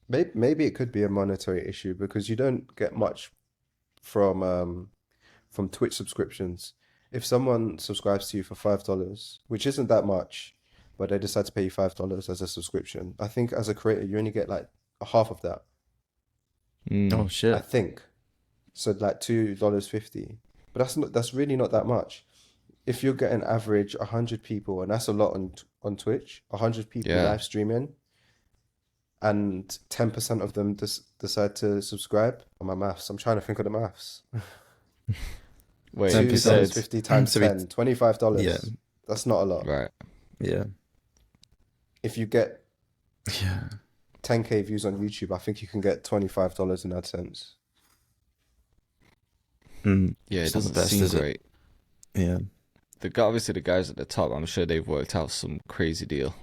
Maybe it could be a monetary issue because you don't get much from Twitch subscriptions. If someone subscribes to you for $5, which isn't that much, but they decide to pay you $5 as a subscription, I think as a creator you only get like a half of that. Oh I shit. think. So like $2.50. But that's really not that much. If you're getting average 100 people, and that's a lot on Twitch, 100 people Yeah. live streaming, and 10% of them decide to subscribe. On my maths, I'm trying to think of the maths. Wait, Ten you percent. said $2.50 times So we- 10, $25. Yeah. That's not a lot. right. Yeah. If you get Yeah. 10K views on YouTube, I think you can get $25 in AdSense. Mm. Yeah, it It's not the doesn't best, seem is it? great. Yeah. Obviously the guys at the top, I'm sure they've worked out some crazy deal.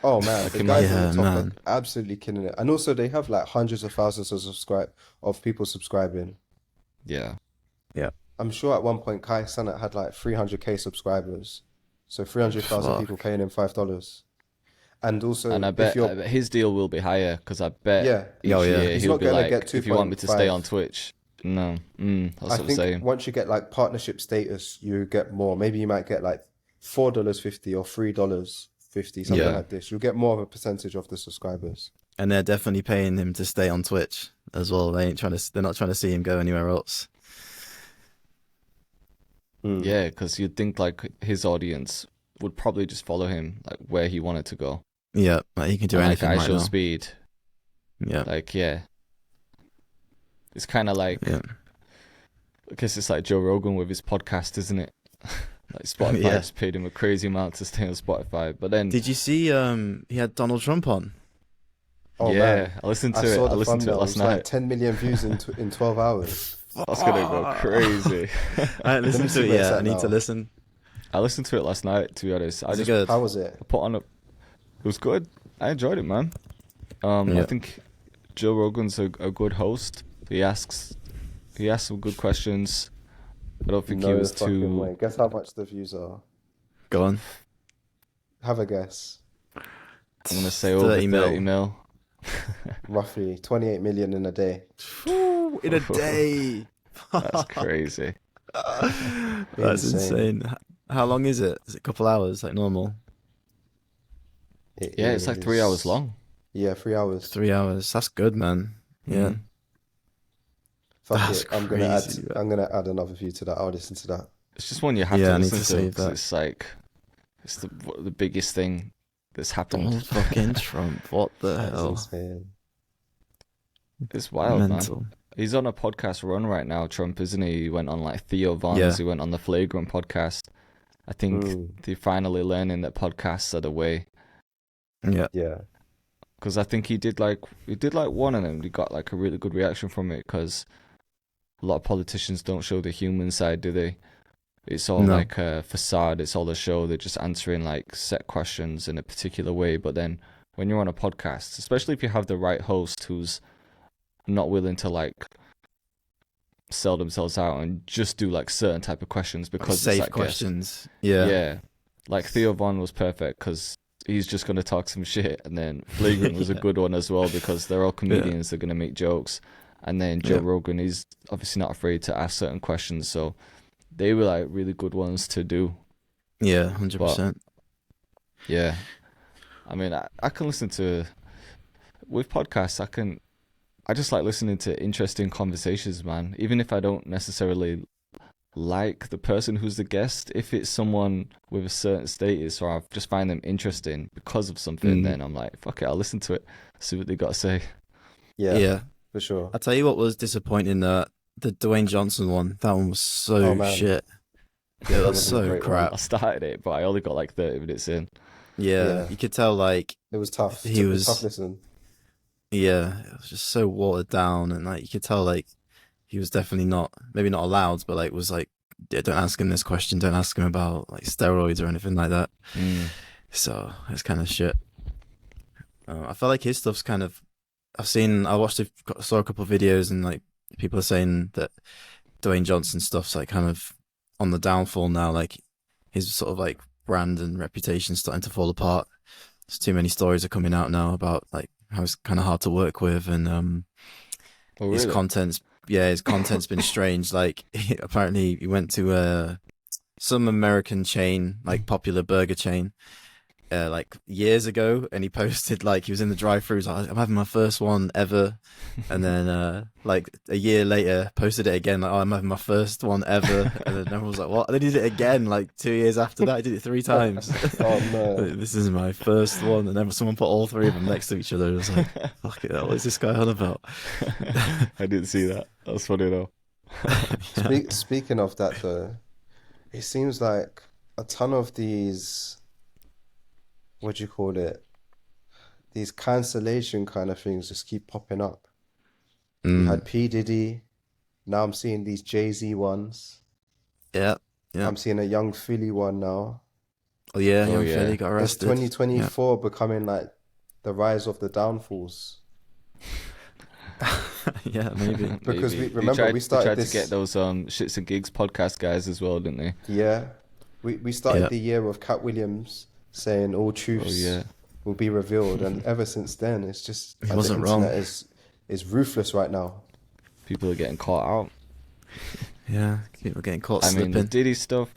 Oh man, the Like, guys yeah, at the top man. are absolutely killing it. And also they have like hundreds of thousands of people subscribing. Yeah. I'm sure at one point Kai Cenat had like 300K subscribers. So 300,000 Fuck. people paying him $5. And also And I if bet you're his deal will be higher because I bet yeah, each Oh, yeah. year He's he'll not be gonna like, get if you want me to stay 2.5. on Twitch, no. That's I what I'm think saying. once you get like partnership status, you get more. Maybe you might get like $4.50 or $3.50, something Yeah. like this. You'll get more of a percentage of the subscribers. And they're definitely paying him to stay on Twitch as well. They're not trying to see him go anywhere else. Yeah, because you'd think like his audience would probably just follow him like where he wanted to go. Yeah, like he can do And, anything like right I show now. speed. Yeah. Like, yeah. It's kind of like, Yeah. I guess it's like Joe Rogan with his podcast, isn't it? Like Spotify Yeah. just paid him a crazy amount to stay on Spotify. But then, Did you see he had Donald Trump on? Oh yeah, man, I listened I to it. saw I the listened to it thumbnail. last It's like night. 10 million views in 12 hours. That's gonna go crazy. I haven't Let me listened see to it where it's yet. I at need to now. listen. I listened to it last night. To be honest, I Is it just good? How was it? put on a. It was good. I enjoyed it, man. I Yeah. think Joe Rogan's a good host. He asks some good questions. I don't think he No was fucking too. way. Guess how much the views are? Go on. Have a guess. I'm gonna say over 30 30 mil. Roughly 28 million in a day. Ooh, in a day. That's crazy. That's Insane. insane. How long is it? Is it a couple hours, like normal? It Yeah, it's like 3 hours is- long. Yeah, 3 hours. 3 hours. That's good, man. Yeah. Mhm. Fuck That's it. I'm gonna crazy, man. I'm gonna add another view to that. I'll listen to that. It's just one you have Yeah, to I need listen to to. save 'Cause that. it's like it's the biggest thing that's happened. Donald fucking Trump. What the That's hell? insane. It's wild, man. Mental. He's on a podcast run right now, Trump, isn't he? He went on like Theo Von's. Yeah. He went on the Flagrant podcast. I think they're finally learning that podcasts are the way. Yeah. Yeah. Because I think he did like one of them. He got like a really good reaction from it. Because a lot of politicians don't show the human side, do they? It's all No. like a facade. It's all a show. They're just answering like set questions in a particular way. But then when you're on a podcast, especially if you have the right host who's not willing to like sell themselves out and just do like certain type of questions because Safe it's like questions. Yeah. yeah, like Theo Von was perfect because he's just going to talk some shit, and then Flagrant was a Yeah. good one as well because they're all comedians. They're going to make jokes, and then Joe Yeah. Rogan, he's obviously not afraid to ask certain questions, so they were like really good ones to do. Yeah, 100%. Yeah, I mean, I can listen to with podcasts. I just like listening to interesting conversations, man. Even if I don't necessarily like the person who's the guest, if it's someone with a certain status or I just find them interesting because of something, then I'm like, fuck it, I'll listen to it, see what they got to say. Yeah, Yeah. for sure. I'll tell you what was disappointing, the Dwayne Johnson one. That one was so Oh, man. shit. Yeah, It that was was a so great one. crap. I started it, but I only got like 30 minutes in. Yeah, Yeah. you could tell like It was tough. He It was- tough listen. Yeah, it was just so watered down, and like you could tell, like he was definitely not, maybe not allowed, but like was like, "Yeah, don't ask him this question, don't ask him about like steroids or anything like that." Mm. So it's kind of shit. I feel like his stuff's kind of. I watched, saw a couple of videos, and like people are saying that Dwayne Johnson stuff's like kind of on the downfall now. Like his sort of like brand and reputation starting to fall apart. There's too many stories are coming out now about like how it's kind of hard to work with, and Oh, his really? content's his content's been strange. Like apparently he went to some American chain, like popular burger chain, like years ago, and he posted like he was in the drive-throughs. Like, I'm having my first one ever, and then like a year later, posted it again. Like, oh, I'm having my first one ever, and then everyone was like, "What?" And they did it again, like 2 years after that. I did it 3 times. Oh no. Like, this is my first one, and then someone put all three of them next to each other. It was like, "Fuck it, what is this guy on about?" I didn't see that. That was funny though. Yeah. Speaking of that though, it seems like a ton of these, what do you call it? These cancellation kind of things just keep popping up. You Mm. had P. Diddy, now I'm seeing these Jay-Z ones. Yeah. Yeah. I'm seeing a young Philly one now. Oh yeah, Oh young yeah. Philly got Is arrested. Yeah. 2024 becoming like the rise of the downfalls? Yeah, maybe. Because Maybe. remember we They started tried to this, get those shits and gigs podcast guys as well, didn't they? yeah, we started Yeah. the year of Cat Williams saying all Oh truths yeah. will be revealed, and ever since then it's just He like the wasn't wrong. internet is ruthless right now. People are getting caught out. Yeah, people getting caught I mean, the slipping. Diddy stuff.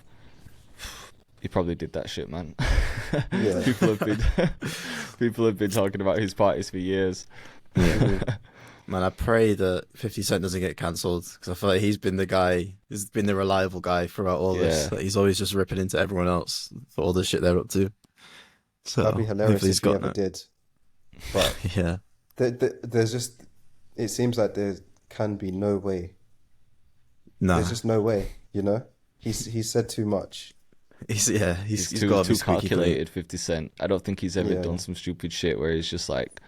He probably did that shit, man. Yeah. People have been talking about his parties for years. Yeah. Man, I pray that 50 Cent doesn't get cancelled, because I feel like he's been the guy, he's been the reliable guy throughout all this. Yeah. Like, he's always just ripping into everyone else for all the shit they're up to. So That'd be hilarious hopefully he's if he got ever that. did. But Yeah. there's just, it seems like there can be no way. Nah. There's just no way, you know? He's said too much. He's He's too got to be too squeaky clean. calculated, 50 Cent. I don't think he's ever Yeah. done some stupid shit where he's just like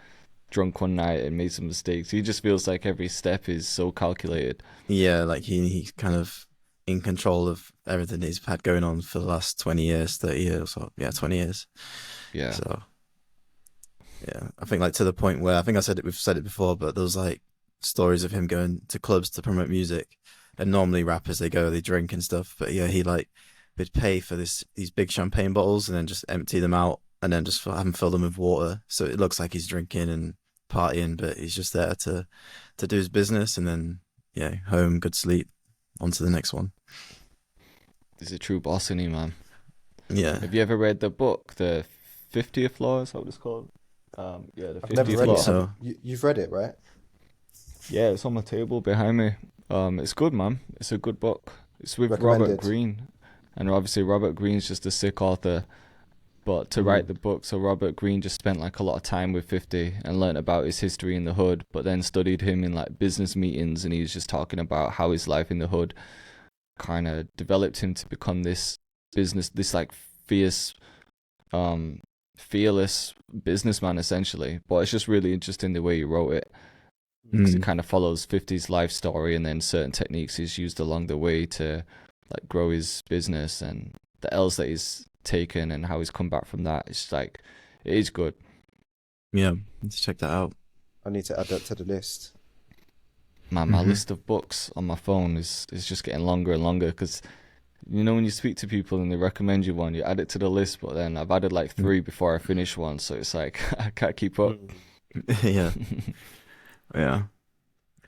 drunk one night and made some mistakes. He just feels like every step is so calculated. Yeah, like he's kind of in control of everything he's had going on for the last 20 years, 30 years, or yeah, 20 years. Yeah. So yeah, I think like to the point where I think we've said it before, but there was like stories of him going to clubs to promote music, and normally rappers they go, they drink and stuff, but yeah, he like would pay for these big champagne bottles and then just empty them out and then just have them fill them with water, so it looks like he's drinking and partying, but he's just there to do his business, and then yeah, home, good sleep, on to the next one. He's a true boss, isn't he, man? Yeah. Have you ever read the book, The 50th Law? Is that what it's called? Yeah, the I've never 50th read Law. it. So You've read it, right? Yeah, it's on my table behind me. It's good, man. It's a good book. It's with Robert Recommended. Greene, and obviously Robert Greene's just a sick author. But to write the book, so Robert Greene just spent like a lot of time with 50 and learnt about his history in the hood, but then studied him in like business meetings, and he was just talking about how his life in the hood kind of developed him to become this like fierce, fearless businessman essentially. But it's just really interesting the way he wrote it, because it kind of follows 50's life story and then certain techniques he's used along the way to like grow his business, and the L's that he's taken and how he's come back from that. It's like, it is good. yeah, let's check that out. I need to add that to the list. Man, my Mhm. list of books on my phone is just getting longer and longer, because you know when you speak to people and they recommend you one, you add it to the list, but then I've added like 3 before I finish one, so it's like I can't keep up. Yeah. Yeah.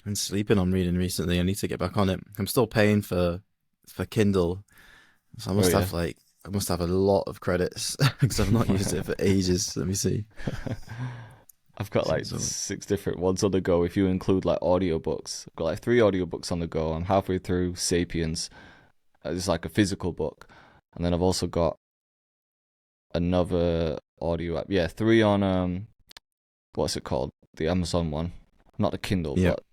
I'm sleeping on reading recently. I need to get back on it. I'm still paying for Kindle, so I must Oh, have like a lot of credits because I've not used it for ages. Let me see. I've got like So- 6 different ones on the go if you include like audiobooks. I've got like 3 audiobooks on the go. I'm halfway through Sapiens. It's like a physical book. And then I've also got another audio app. Yeah, 3 on what's it called? The Amazon one. Not the Kindle, Yeah. but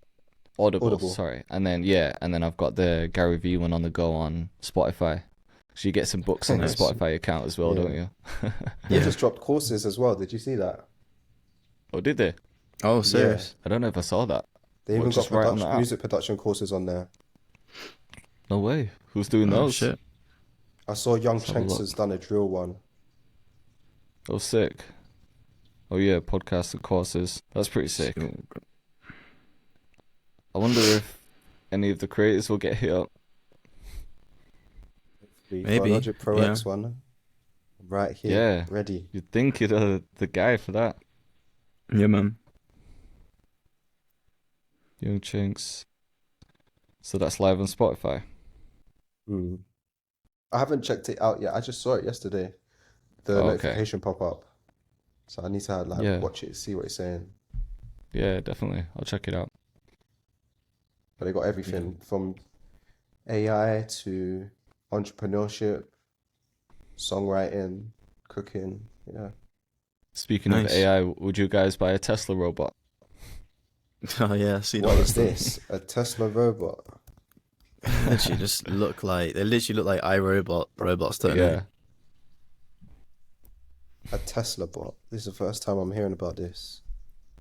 Audible, Audible. sorry. And then I've got the Gary Vee one on the go on Spotify. So you get some books on your Nice. Spotify account as well, Yeah. don't you? They Yeah. just dropped courses as well. Did you see that? Oh, did they? Oh, Yeah, serious? I don't know if I saw that. they What, even got just right on the production, app? music production courses on there. No way. Who's doing Oh those? shit. I saw Young Let's have a Chenks has look. done a drill one. Oh, sick. Oh yeah, podcasts and courses. That's pretty sick. I wonder if any of the creators will get hit up. We've got a Maybe. Logic Pro Yeah. X one right here, Yeah, ready. you'd think you're the guy for that. Yeah, man. Young Chinks. So that's live on Spotify. Mm. I haven't checked it out yet. I just saw it yesterday. The Oh, okay. notification pop up. So I need to like Yeah. watch it, see what it's saying. Yeah, definitely. I'll check it out. But they got everything from AI to entrepreneurship, songwriting, cooking. Yeah. Speaking of Nice. AI, would you guys buy a Tesla robot? Oh yeah, I see What that is stuff. this? A Tesla robot? They literally look like iRobot robots, don't Yeah. A Tesla bot. This is the first time I'm hearing about this.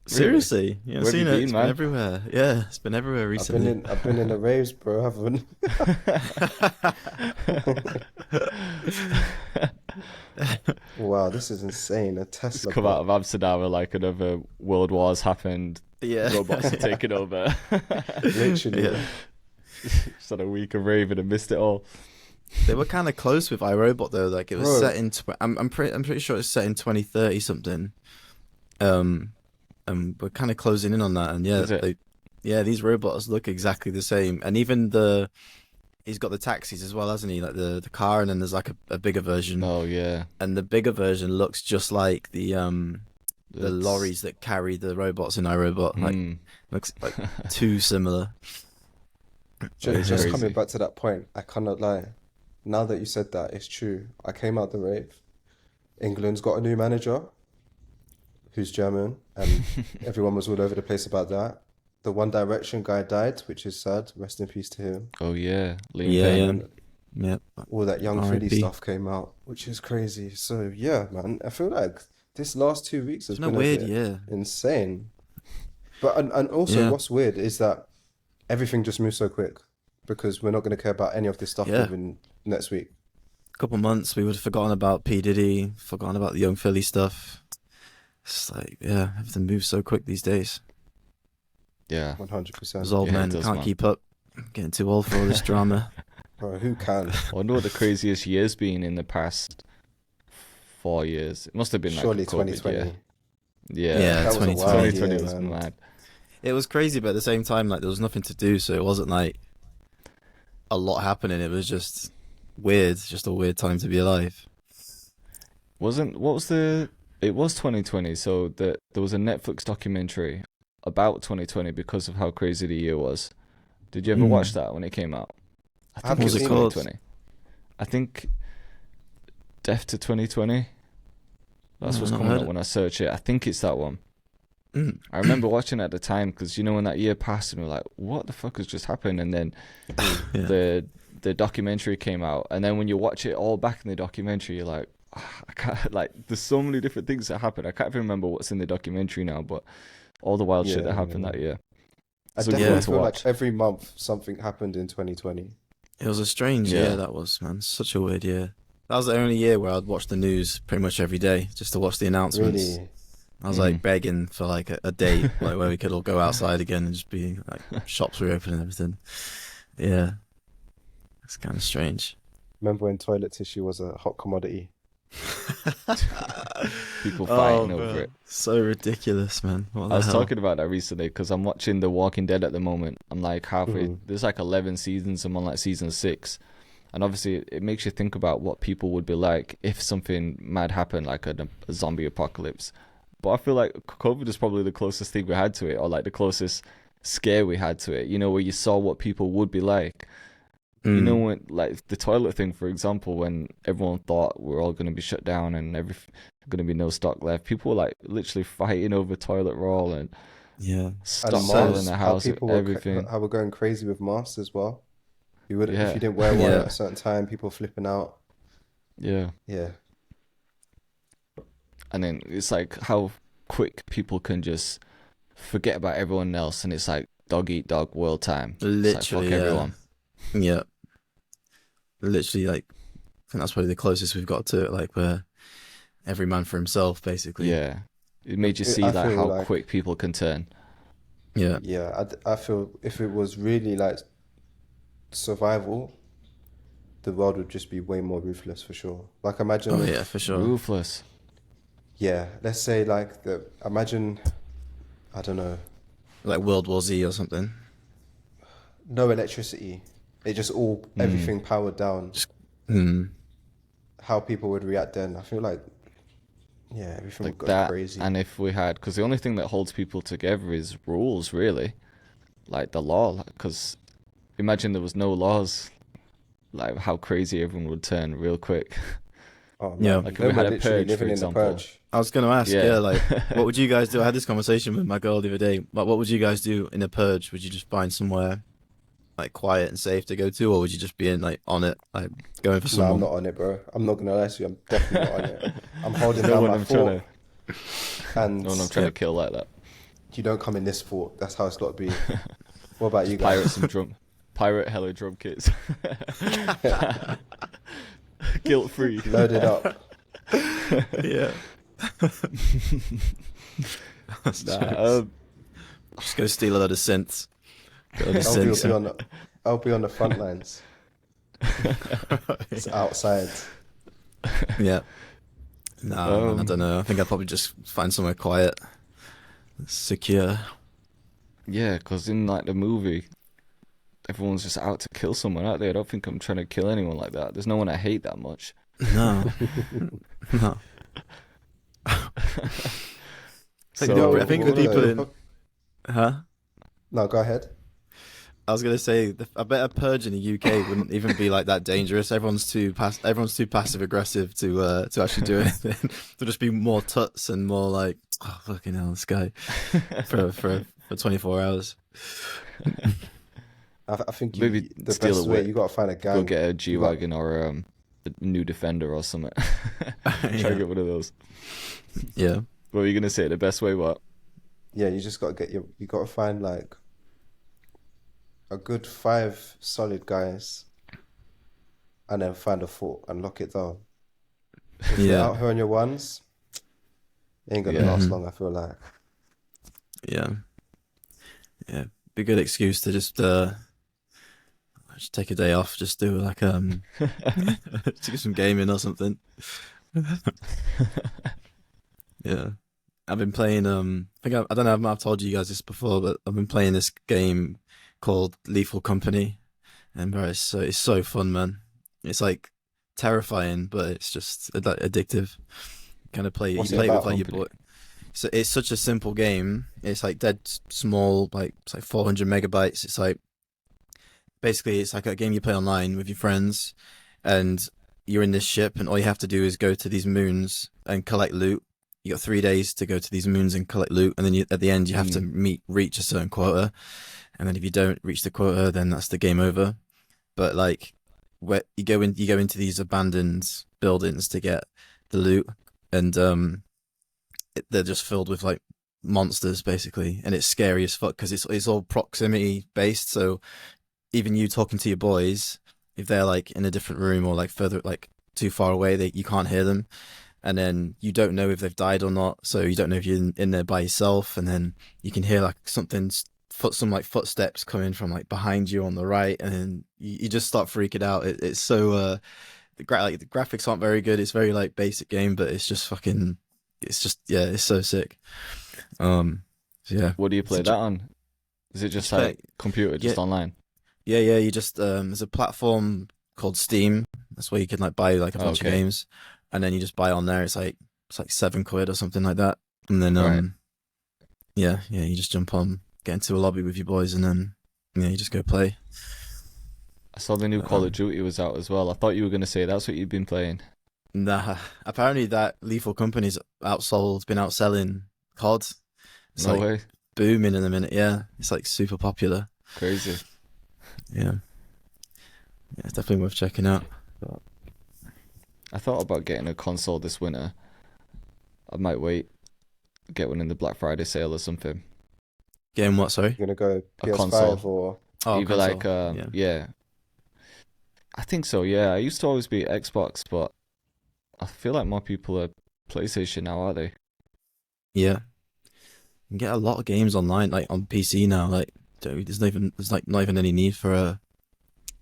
they? Seriously, you haven't Where have you seen it? been, It's man? been everywhere. Yeah, it's been everywhere recently. I've been in the raves, bro. I haven't. Wow, this is insane. A It's Tesla come out bot. of Amsterdam and like another world war's happened. Yeah. Robots are taking over. Literally. Yeah. Just had a week of raving and missed it all. They were kind of close with iRobot though. Like it was Bro. set in. I'm pretty sure it's set in 2030 something. And we're kind of closing in on that. And yeah, Is it? these robots look exactly the same. And even he's got the taxis as well, hasn't he? Like the car, and then there's like a bigger version. Oh yeah. And the bigger version looks just like the It's- lorries that carry the robots in iRobot. Like Mm. looks like too similar. It's Just crazy. coming back to that point, I cannot lie. Now that you said that, it's true. I came out the rave. England's got a new manager who's German, and everyone was all over the place about that. The One Direction guy died, which is sad. Rest in peace to him. Oh yeah. Liam Yeah, Payne. yeah. And Yeah. all that Young Philly R.I.P. stuff came out, which is crazy. So yeah, man, I feel like this last 2 weeks has It's not been a weird, bit yeah. insane. But and also Yeah. what's weird is that everything just moves so quick because we're not going to care about any of this stuff Yeah. within next week. Couple months we would have forgotten about P. Diddy, forgotten about the Young Philly stuff. It's like, yeah, everything moves so quick these days. Yeah. 100%. Us old Yeah, it men does, can't man. keep up. Getting too old for all this drama. Bro, who can? I wonder what the craziest year's been in the past 4 years. It must have been like Surely a COVID 2020. year. Yeah. Yeah, That was a 2020. wild 2020 year, was man. mad. It was crazy, but at the same time, like there was nothing to do, so it wasn't like a lot happening. It was just weird, just a weird time to be alive. It was 2020, so there was a Netflix documentary about 2020 because of how crazy the year was. Did you ever Mm. watch that when it came out? I think haven't it was seen it. 2020. I think Death to 2020. That's No, what's not coming heard up it. when I search it. I think it's that one. Mm. I remember watching it at the time because when that year passed and we were like, what the fuck has just happened? And then Yeah. the documentary came out, and then when you watch it all back in the documentary, you're like, I can't, like, there's so many different things that happened. I can't even remember what's in the documentary now, but all the wild shit that happened that year. I So definitely good to feel watch. like every month something happened in 2020. It was a strange Yeah. year, that was, man. Such a weird year. That was the only year where I'd watch the news pretty much every day just to watch the announcements. Really? I was Mm. like begging for like a date, like where we could all go outside again and just be like shops were open and everything. Yeah, it's kind of strange. Remember when toilet tissue was a hot commodity? People fighting over bro. it. So ridiculous, man. What I the was hell? talking about that recently because I'm watching The Walking Dead at the moment. I'm like halfway. Mhm. There's like 11 seasons. I'm on like season 6, and obviously it makes you think about what people would be like if something mad happened, like a zombie apocalypse. But I feel like COVID is probably the closest thing we had to it, or like the closest scare we had to it. Where you saw what people would be like. Mm. When like the toilet thing, for example, when everyone thought we're all going to be shut down and going to be no stock left, people were like literally fighting over toilet roll and Yeah. stock And roll in masks, the how house, people everything. how we're going crazy with masks as well. You would Yeah. if you didn't wear one Yeah. at a certain time, people flipping out. Yeah. Yeah. And then it's like how quick people can just forget about everyone else, and it's like dog eat dog world time. It's like, Literally, fuck yeah. everyone. Yeah. Literally, like, I think that's probably the closest we've got to it, like, where every man for himself, basically. Yeah, it made you see I like feel how like, quick people can turn. Yeah. yeah, I feel if it was really like survival, the world would just be way more ruthless for sure. Like imagine Oh, yeah, if, for sure. Ruthless. yeah, let's say like imagine, I don't know, Like World War Z or something. no electricity. It just all, everything powered down. Just, hmm. How people would react then. I feel like, yeah, everything would Like go that. crazy. And if we had, because the only thing that holds people together is rules, really, like the law. Because imagine there was no laws, like how crazy everyone would turn real quick. Oh Yeah. man, Like if then we we're had a literally purge, for living in the example. purge. I was going to ask, Yeah. like, what would you guys do? I had this conversation with my girl the other day. Like, what would you guys do in a purge? Would you just find somewhere, like, quiet and safe to go to, or would you just be in, like, on it, like, going for No, I'm someone? not on it, bro. I'm not gonna lie to you. I'm definitely not on it. I'm holding No down one my I'm fort, trying and to Yeah. kill like that. you don't come in this fort. That's how it's got to be. What about you Pirate guys? some pirate hello drum kits. Guilt free. Load it up. Yeah. That's Nah, jokes. Just go steal a load of synths. Got a load of I'll be, synths. I'll be on the front lines. It's outside. Yeah. Nah, man, I Um, don't know. I think I'd probably just find somewhere quiet, secure. yeah, because in like the movie, everyone's just out to kill someone out there. I don't think I'm trying to kill anyone like that. There's no one I hate that much. No. No. So I think the what people the- in... Huh? No, go ahead. I was gonna say, I bet a purge in the UK wouldn't even be like that dangerous. Everyone's too passive aggressive to actually do anything. There'll just be more tuts and more like, oh fucking hell, this guy for 24 hours. I think Maybe the steal best a way whip. you gotta find a go gang. get a You got- G-Wagon or a new Defender or something. Try Yeah. to get one of those. Yeah. What were you gonna say? The best way? What? Yeah, you just gotta you gotta find like a good 5 solid guys, and then find a fort and lock it down. If you're Yeah. out here on your ones, it ain't gonna Yeah. last Mhm. long. I feel like. Yeah. Yeah. Be a good excuse to just take a day off, just do like to get some gaming or something. Yeah. I've been playing I don't know if I've told you guys this before, but I've been playing this game called Lethal Company, and bro, it's so fun, man. It's like terrifying, but it's just like addictive. Kind of play What's you it play it with about? like your boy. So it's such a simple game. It's like dead small, like it's like 400 megabytes. It's like basically it's like a game you play online with your friends, and you're in this ship, and all you have to do is go to these moons and collect loot. You got 3 days to go to these moons and collect loot, and then at the end you have to reach a certain quota, and then if you don't reach the quota, then that's the game over. But like, where you go into these abandoned buildings to get the loot, and they're just filled with like monsters basically, and it's scary as fuck because it's all proximity based. So even you talking to your boys, if they're like in a different room or like further like too far away, you can't hear them, and then you don't know if they've died or not. So you don't know if you're in there by yourself, and then you can hear like some like footsteps coming from like behind you on the right, and then you just start freaking out. It's so the graphics aren't very good. It's very like basic game, but it's just fucking. It's just it's so sick. So yeah. What do you play It's that on? Is it just play- like computer, just online? Yeah. You just there's a platform called Steam. That's where you can like buy like a bunch of Okay. games, and then you just buy on there. It's like £7 or something like that, and then Right. yeah, you just jump on, get into a lobby with your boys, and then you just go play. I saw the new Call of Duty was out as well. I thought you were gonna say that's what you've been playing. Nah, apparently that Lethal Company's been outselling COD. It's No like way. booming in a minute. Yeah, it's like super popular. Crazy. Yeah, it's definitely worth checking out. I thought about getting a console this winter. I might wait, get one in the Black Friday sale or something. Getting what? Sorry. You're gonna go A PS5 console. or Oh, Either console. like Yeah. yeah. I think so, yeah. I used to always be Xbox, but I feel like more people are PlayStation now, are they? Yeah. You can get a lot of games online, like on PC now. Like, there's like not even any need for a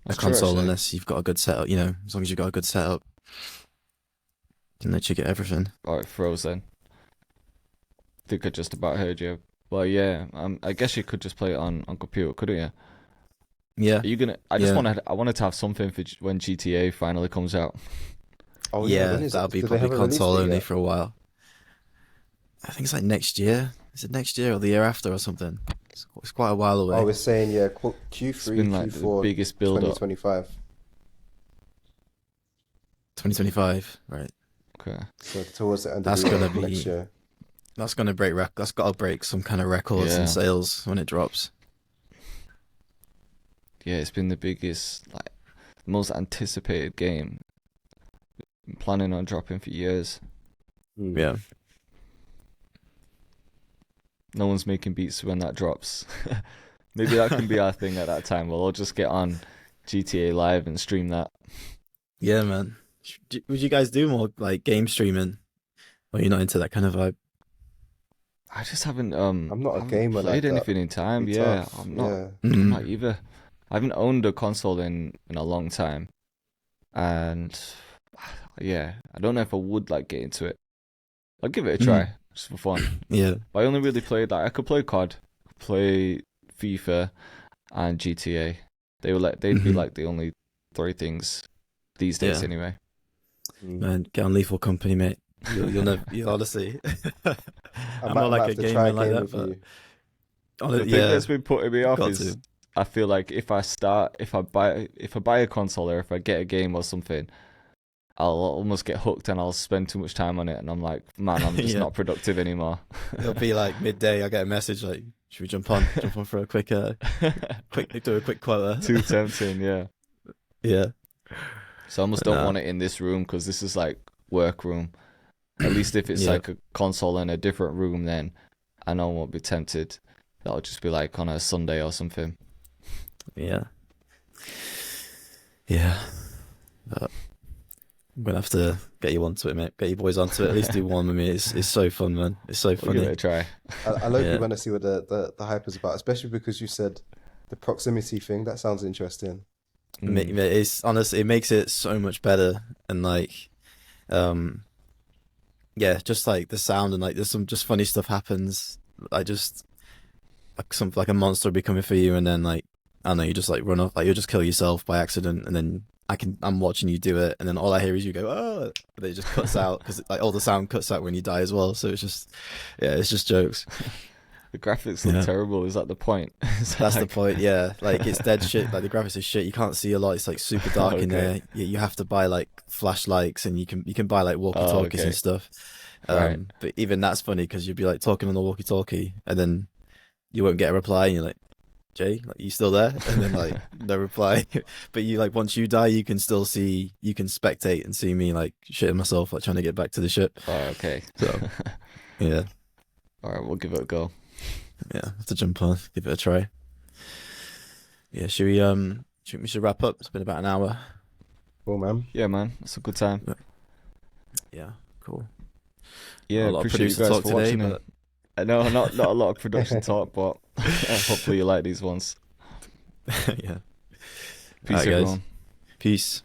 That's true, console actually. unless you've got a good setup. You know, as long as you've got a good setup, you can let you get everything. Oh, it froze then. I think I just about heard you. Well, yeah. I guess you could just play it on computer, couldn't you? Yeah. Are you gonna? Yeah. I wanted to have something for when GTA finally comes out. oh Yeah, when is that'll it? be Do they probably have a release console date only yet? for a while. I think it's like next year. Is it next year or the year after or something? It's quite a while away. Oh, we're saying yeah, It's Q3, been like the Q4, biggest build up. 2025. 2025, right? Okay. So towards the end of That's the year gonna of next be. year. That's gonna break That's gotta break some kind of records Yeah. in sales when it drops. Yeah, it's been the biggest, like, most anticipated game. Been planning on dropping for years. Mm. Yeah. No one's making beats when that drops. Maybe that can be our thing at that time. We'll all just get on GTA Live and stream that. Yeah, man. Would you guys do more like game streaming? Or you're not into that kind of vibe? I just haven't I'm not a haven't gamer played like that. anything in time. Be Yeah, tough. I'm not. Yeah. I'm not either. I haven't owned a console in a long time, and yeah, I don't know if I would like get into it. I'll give it a try just for fun. Yeah. But I only really played like I could play COD, play FIFA, and GTA. They'd be Mhm. like the only three things these days Yeah. anyway. Mm. Man, get on Lethal Company, mate. You'll never. You honestly. I I'm might not like have a to try gamer like game that, with but you. The thing yeah, that's been putting me off got is to. I feel like if I buy a console or if I get a game or something, I'll almost get hooked and I'll spend too much time on it, and I'm like, man, I'm just Yeah. not productive anymore. It'll be like midday. I get a message like, "Should we jump on for a quick, do a quick quota?" Too tempting, yeah. Yeah. So I almost But don't nah. want it in this room because this is like work room. At least if it's Yeah. like a console in a different room, then I know I won't be tempted. That'll just be like on a Sunday or something. Yeah. Yeah. But I'm gonna have to get you onto it, mate. Get you boys onto it. At least do one with me. It's so fun, man. It's so We'll give it funny. a try. I low-key Yeah. want to see what the hype is about, especially because you said the proximity thing. That sounds interesting. Mm. It's honestly, it makes it so much better, and like, yeah, just like the sound and like there's some just funny stuff happens. I just like a monster will be coming for you, and then like I don't know, you just like run off, like you'll just kill yourself by accident, and then I'm watching you do it, and then all I hear is you go, oh, but it just cuts out because like all the sound cuts out when you die as well. So it's just, yeah, it's just jokes. The graphics look Yeah. terrible. Is that the point? Is that That's the like- point, yeah. Like it's dead shit. Like the graphics is shit. You can't see a lot. It's like super dark in Okay. there. You have to buy like flashlights, and you can buy like walkie-talkies okay. and stuff. Right. But even that's funny because you'd be like talking on the walkie-talkie, and then you won't get a reply, and you're like, Jay, like you still there? And then like no reply. But you like once you die, you can still see, you can spectate and see me like shitting myself, like trying to get back to the ship. Oh, okay. So yeah, All right, we'll give it a go. yeah, have to jump on, give it a try. Yeah, should we should wrap up? It's been about an hour. Cool, man. Yeah, man, that's a good time. Yeah, cool. Yeah, A lot of appreciate you producer guys talk for today, watching it. I know not a lot of production talk, but hopefully you like these ones. yeah. Peace, Alright, guys. everyone. Peace.